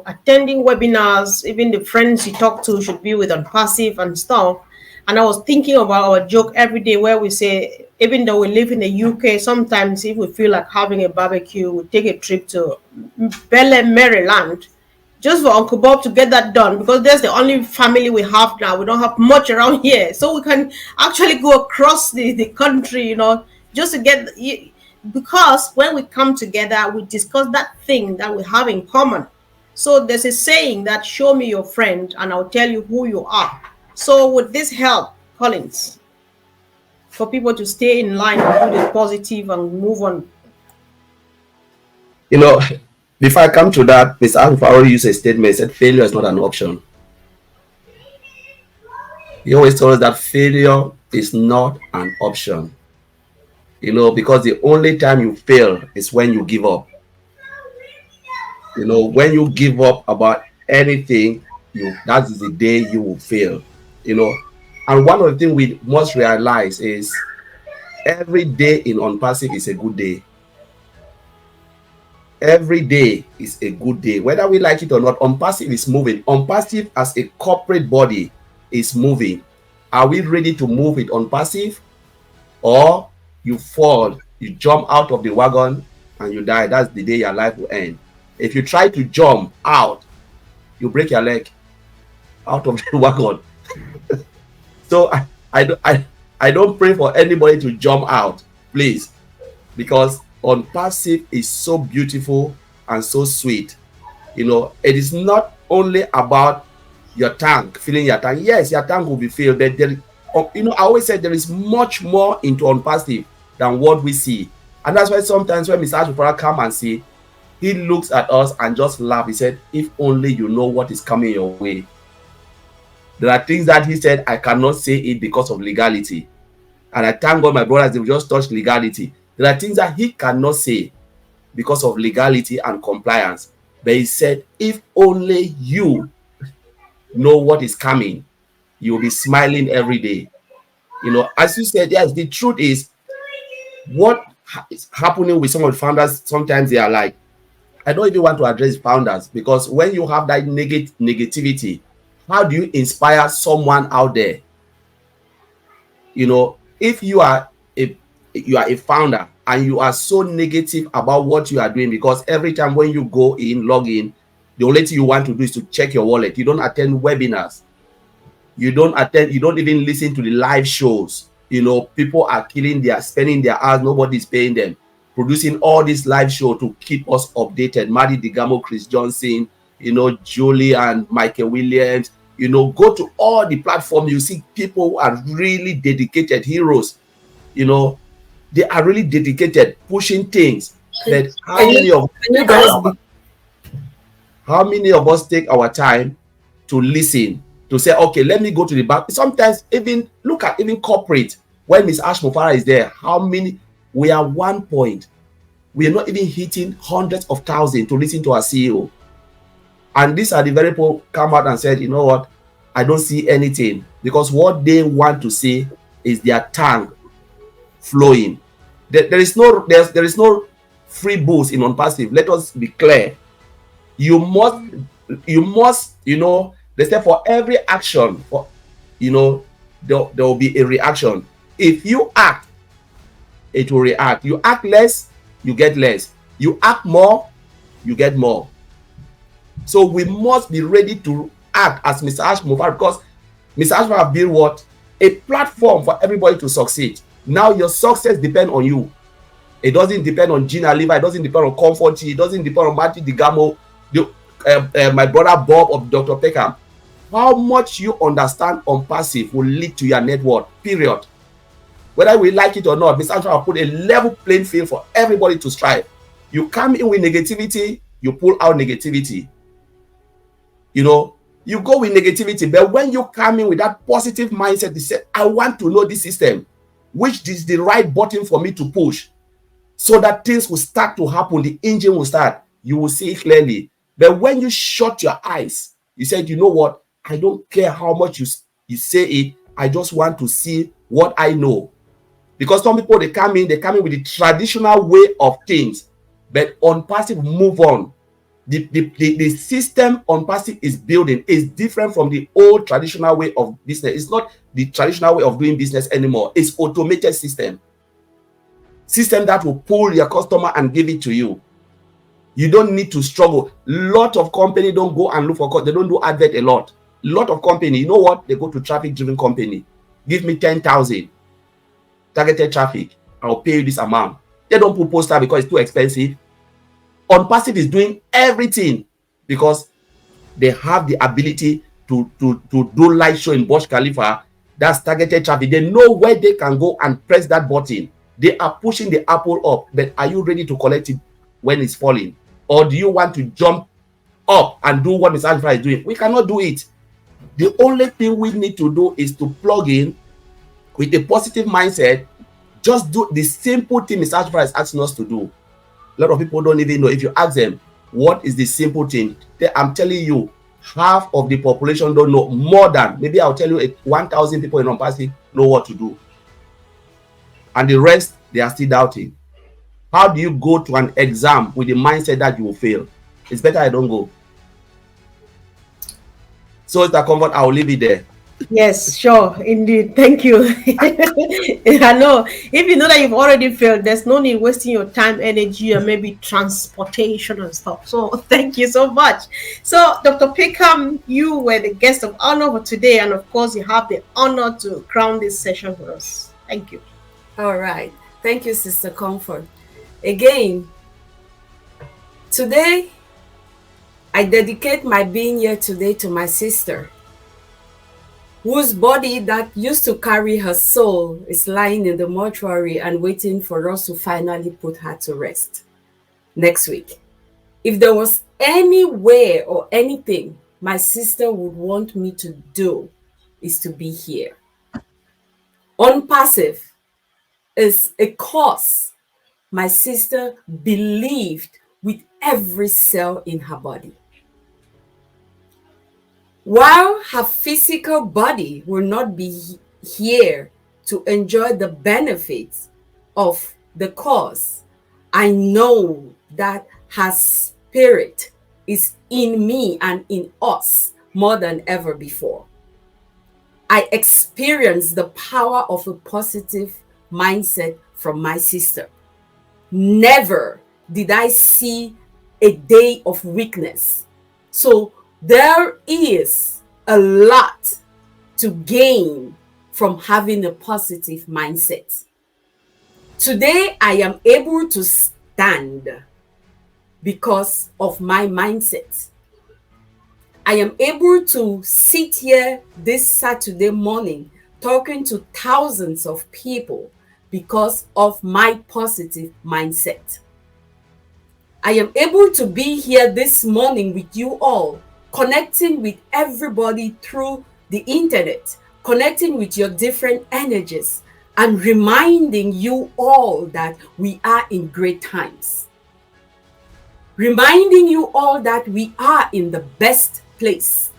attending webinars. Even the friends you talk to should be with ONPASSIVE and stuff. And I was thinking about our joke every day where we say, even though we live in the UK, sometimes if we feel like having a barbecue, we take a trip to Bel Maryland, just for Uncle Bob to get that done, because that's the only family we have now. We don't have much around here. So we can actually go across the country, just to get, because when we come together, we discuss that thing that we have in common. So there's a saying that show me your friend and I'll tell you who you are. So would this help, Collins, for people to stay in line and do the positive and move on? Before I come to that, Mr. Alpha already used a statement. He said failure is not an option. He always told us that failure is not an option. Because the only time you fail is when you give up. When you give up about anything, that is the day you will fail. And one of the things we must realize is every day in ONPASSIVE is a good day. Every day is a good day, whether we like it or not. ONPASSIVE is moving. ONPASSIVE as a corporate body is moving. Are we ready to move with ONPASSIVE? Or you fall, you jump out of the wagon and you die? That's the day your life will end. If you try to jump out, you break your leg out of the wagon. So I don't pray for anybody to jump out, please, because ONPASSIVE is so beautiful and so sweet. It is not only about your tank, filling your tank. Yes, your tank will be filled, but I always say there is much more into ONPASSIVE than what we see. And that's why sometimes when Mr. Mufareh come and see, he looks at us and just laugh. He said, if only you know what is coming your way. There are things that he said, I cannot say it because of legality. And I thank God my brothers, they just touched legality. There are things that he cannot say because of legality and compliance. But he said, if only you know what is coming, you'll be smiling every day. As you said, yes, the truth is, what is happening with some of the founders, sometimes they are like, I don't even want to address founders, because when you have that negativity, how do you inspire someone out there? You know, if you are a founder and you are so negative about what you are doing, because every time when you go in, log in, the only thing you want to do is to check your wallet. You don't attend webinars. You don't even listen to the live shows. You know, people are spending their hours, nobody's paying them, producing all this live show to keep us updated. Maddie Digamo, Chris Johnson, you know, Julie and Michael Williams. You know, go to all the platforms, you see people who are really dedicated heroes. You know, they are really dedicated, pushing things. But how many of us take our time to listen, to say, okay, let me go to the back? Sometimes even look at even corporate, when Ms. Ash Mufareh is there, how many, we are 1 point. We are not even hitting hundreds of thousands to listen to our CEO. And these are the very people come out and said, you know what, I don't see anything, because what they want to see is their tank flowing. There is no free boost in ONPASSIVE. Let us be clear. You must, you know, they say for every action, for, you know, there will be a reaction. If you act, it will react. You act less, you get less. You act more, you get more. So we must be ready to act as Mr. Ash Mufareh, because Mr. Ash Mufareh built what? A platform for everybody to succeed. Now your success depends on you. It doesn't depend on Gina Levi, it doesn't depend on Comfort, it doesn't depend on Matthew Digamo, my brother Bob or Dr. Peckham. How much you understand ONPASSIVE will lead to your network, period. Whether we like it or not, Mr. Ash Mufareh put a level playing field for everybody to strive. You come in with negativity, you pull out negativity. You know, you go with negativity, but when you come in with that positive mindset, you say, I want to know this system, which is the right button for me to push, so that things will start to happen, the engine will start, you will see it clearly. But when you shut your eyes, you said, you know what, I don't care how much you say it, I just want to see what I know. Because some people, they come in with the traditional way of things, but ONPASSIVE move on. The system ONPASSIVE is building is different from the old traditional way of business. It's not the traditional way of doing business anymore. It's automated system that will pull your customer and give it to you. You don't need to struggle. Lot of company don't go and look for, they don't do advert a lot. Lot of company, you know what? They go to traffic driven company. Give me 10,000 targeted traffic, I'll pay you this amount. They don't put poster because it's too expensive. ONPASSIVE is doing everything because they have the ability to do live show in Burj Khalifa. That's targeted traffic. They know where they can go and press that button. They are pushing the apple up, but are you ready to collect it when it's falling? Or do you want to jump up and do what Mr. Alpha is doing? We cannot do it. The only thing we need to do is to plug in with a positive mindset. Just do the simple thing Mr. Alpha is asking us to do. A lot of people don't even know. If you ask them, what is the simple thing? I'm telling you, half of the population don't know. More than, maybe I'll tell you, 1,000 people in ONPASSIVE know what to do. And the rest, they are still doubting. How do you go to an exam with the mindset that you will fail? It's better I don't go. So it's a comfort, I'll leave it there. Yes, sure, indeed. Thank you. I know. If you know that you've already failed, there's no need wasting your time, energy, and maybe transportation and stuff. So thank you so much. So Dr. Peckham, you were the guest of honor for today, and of course, you have the honor to crown this session for us. Thank you. All right. Thank you, Sister Comfort. Again, today, I dedicate my being here today to my sister, whose body that used to carry her soul is lying in the mortuary and waiting for us to finally put her to rest next week. If there was any way or anything my sister would want me to do, is to be here. ONPASSIVE is a cause my sister believed with every cell in her body. While her physical body will not be here to enjoy the benefits of the cause, I know that her Spirit is in me and in us more than ever before. I experienced the power of a positive mindset from my sister. Never did I see a day of weakness. So there is a lot to gain from having a positive mindset. Today, I am able to stand because of my mindset. I am able to sit here this Saturday morning talking to thousands of people because of my positive mindset. I am able to be here this morning with you all, connecting with everybody through the internet, connecting with your different energies, and reminding you all that we are in great times. Reminding you all that we are in the best place.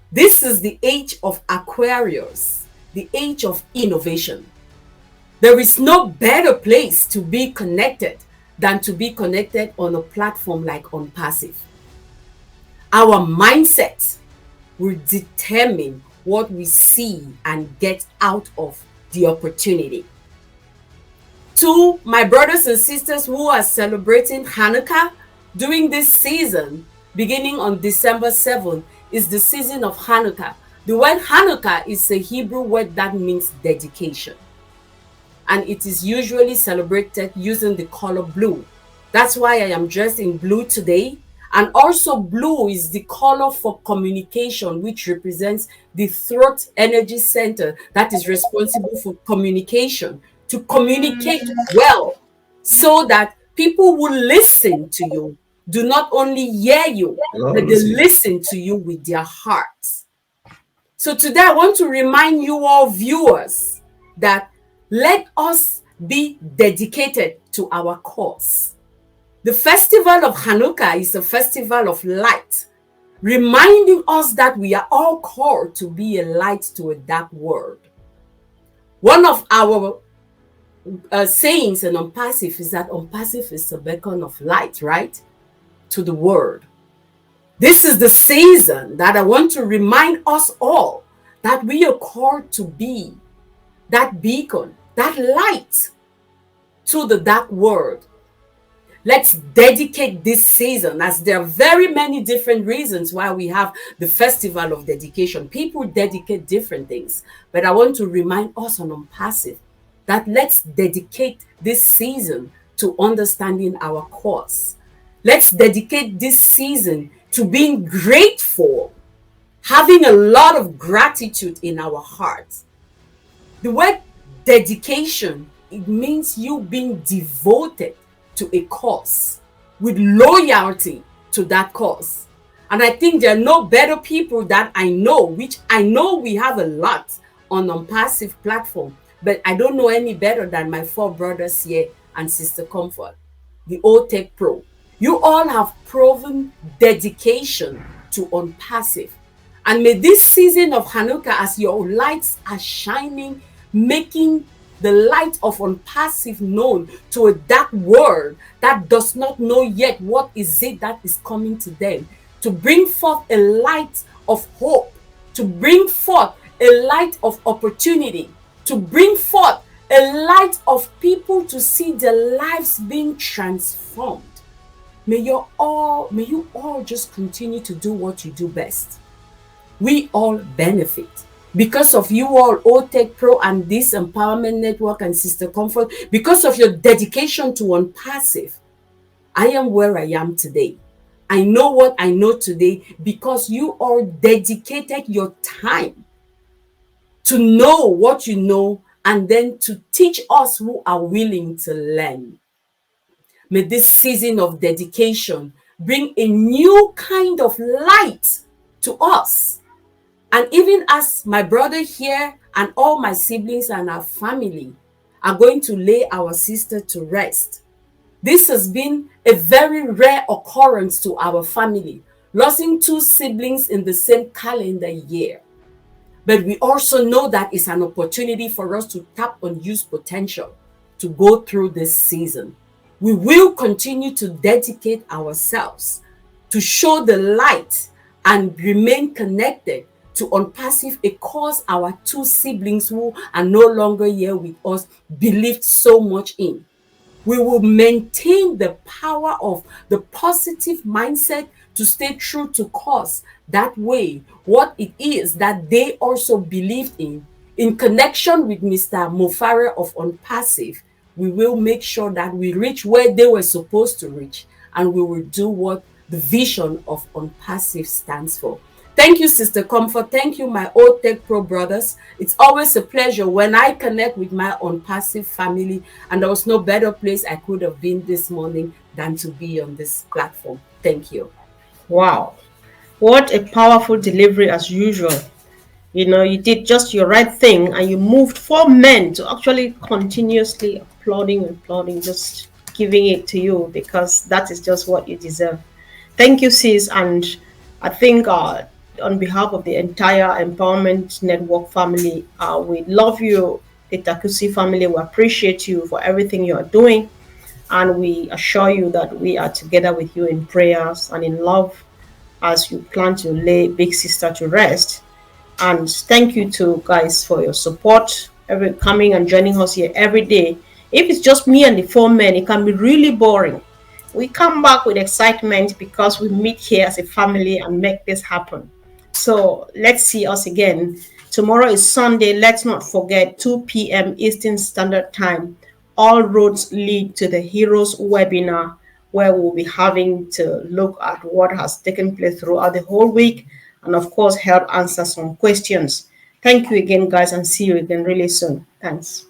This is the age of Aquarius, the age of innovation. There is no better place to be connected than to be connected on a platform like ONPASSIVE. Our mindset will determine what we see and get out of the opportunity. To my brothers and sisters who are celebrating Hanukkah, during this season, beginning on December 7th, is the season of Hanukkah. The word Hanukkah is a Hebrew word that means dedication. And it is usually celebrated using the color blue. That's why I am dressed in blue today. And also blue is the color for communication, which represents the throat energy center that is responsible for communication, to communicate well so that people will listen to you. Do not only hear you, but they listen to you with their hearts. So today I want to remind you all viewers that let us be dedicated to our cause. The festival of Hanukkah is a festival of light, reminding us that we are all called to be a light to a dark world. One of our sayings in ONPASSIVE is that ONPASSIVE is a beacon of light, right, to the world. This is the season that I want to remind us all that we are called to be that beacon, that light to the dark world. Let's dedicate this season, as there are very many different reasons why we have the festival of dedication. People dedicate different things, but I want to remind us on ONPASSIVE that let's dedicate this season to understanding our cause. Let's dedicate this season to being grateful, having a lot of gratitude in our hearts. The word dedication, it means you being devoted to a cause with loyalty to that cause. And I think there are no better people that I know, which I know we have a lot on ONPASSIVE platform, but I don't know any better than my four brothers here and Sister Comfort, the OTech Pro. You all have proven dedication to ONPASSIVE. And may this season of Hanukkah, as your lights are shining, making the light of ONPASSIVE known to a dark world that does not know yet what is it that is coming to them, to bring forth a light of hope, to bring forth a light of opportunity, to bring forth a light of people to see their lives being transformed. May you all just continue to do what you do best. We all benefit. Because of you all, OTech Pro and this Empowerment Network and Sister Comfort, because of your dedication to ONPASSIVE, I am where I am today. I know what I know today because you all dedicated your time to know what you know and then to teach us who are willing to learn. May this season of dedication bring a new kind of light to us. And even as my brother here and all my siblings and our family are going to lay our sister to rest, this has been a very rare occurrence to our family, losing two siblings in the same calendar year. But we also know that it's an opportunity for us to tap on youth potential to go through this season. We will continue to dedicate ourselves to show the light and remain connected to ONPASSIVE, a cause our two siblings who are no longer here with us believed so much in. We will maintain the power of the positive mindset to stay true to cause. That way, what it is that they also believed in connection with Mr. Mufareh of ONPASSIVE, we will make sure that we reach where they were supposed to reach, and we will do what the vision of ONPASSIVE stands for. Thank you, Sister Comfort. Thank you, my old Tech Pro brothers. It's always a pleasure when I connect with my ONPASSIVE family, and there was no better place I could have been this morning than to be on this platform. Thank you. Wow. What a powerful delivery as usual. You know, you did just your right thing and you moved 4 men to actually continuously applauding, just giving it to you because that is just what you deserve. Thank you, sis. And I think on behalf of the entire Empowerment Network family, we love you, the Takusi family. We appreciate you for everything you are doing. And we assure you that we are together with you in prayers and in love as you plan to lay Big Sister to rest. And thank you to guys for your support, coming and joining us here every day. If it's just me and the 4 men, it can be really boring. We come back with excitement because we meet here as a family and make this happen. So let's see us again. Tomorrow is Sunday. Let's not forget 2 p.m. Eastern Standard Time. All roads lead to the Heroes webinar, where we'll be having to look at what has taken place throughout the whole week and, of course, help answer some questions. Thank you again, guys, and see you again really soon. Thanks.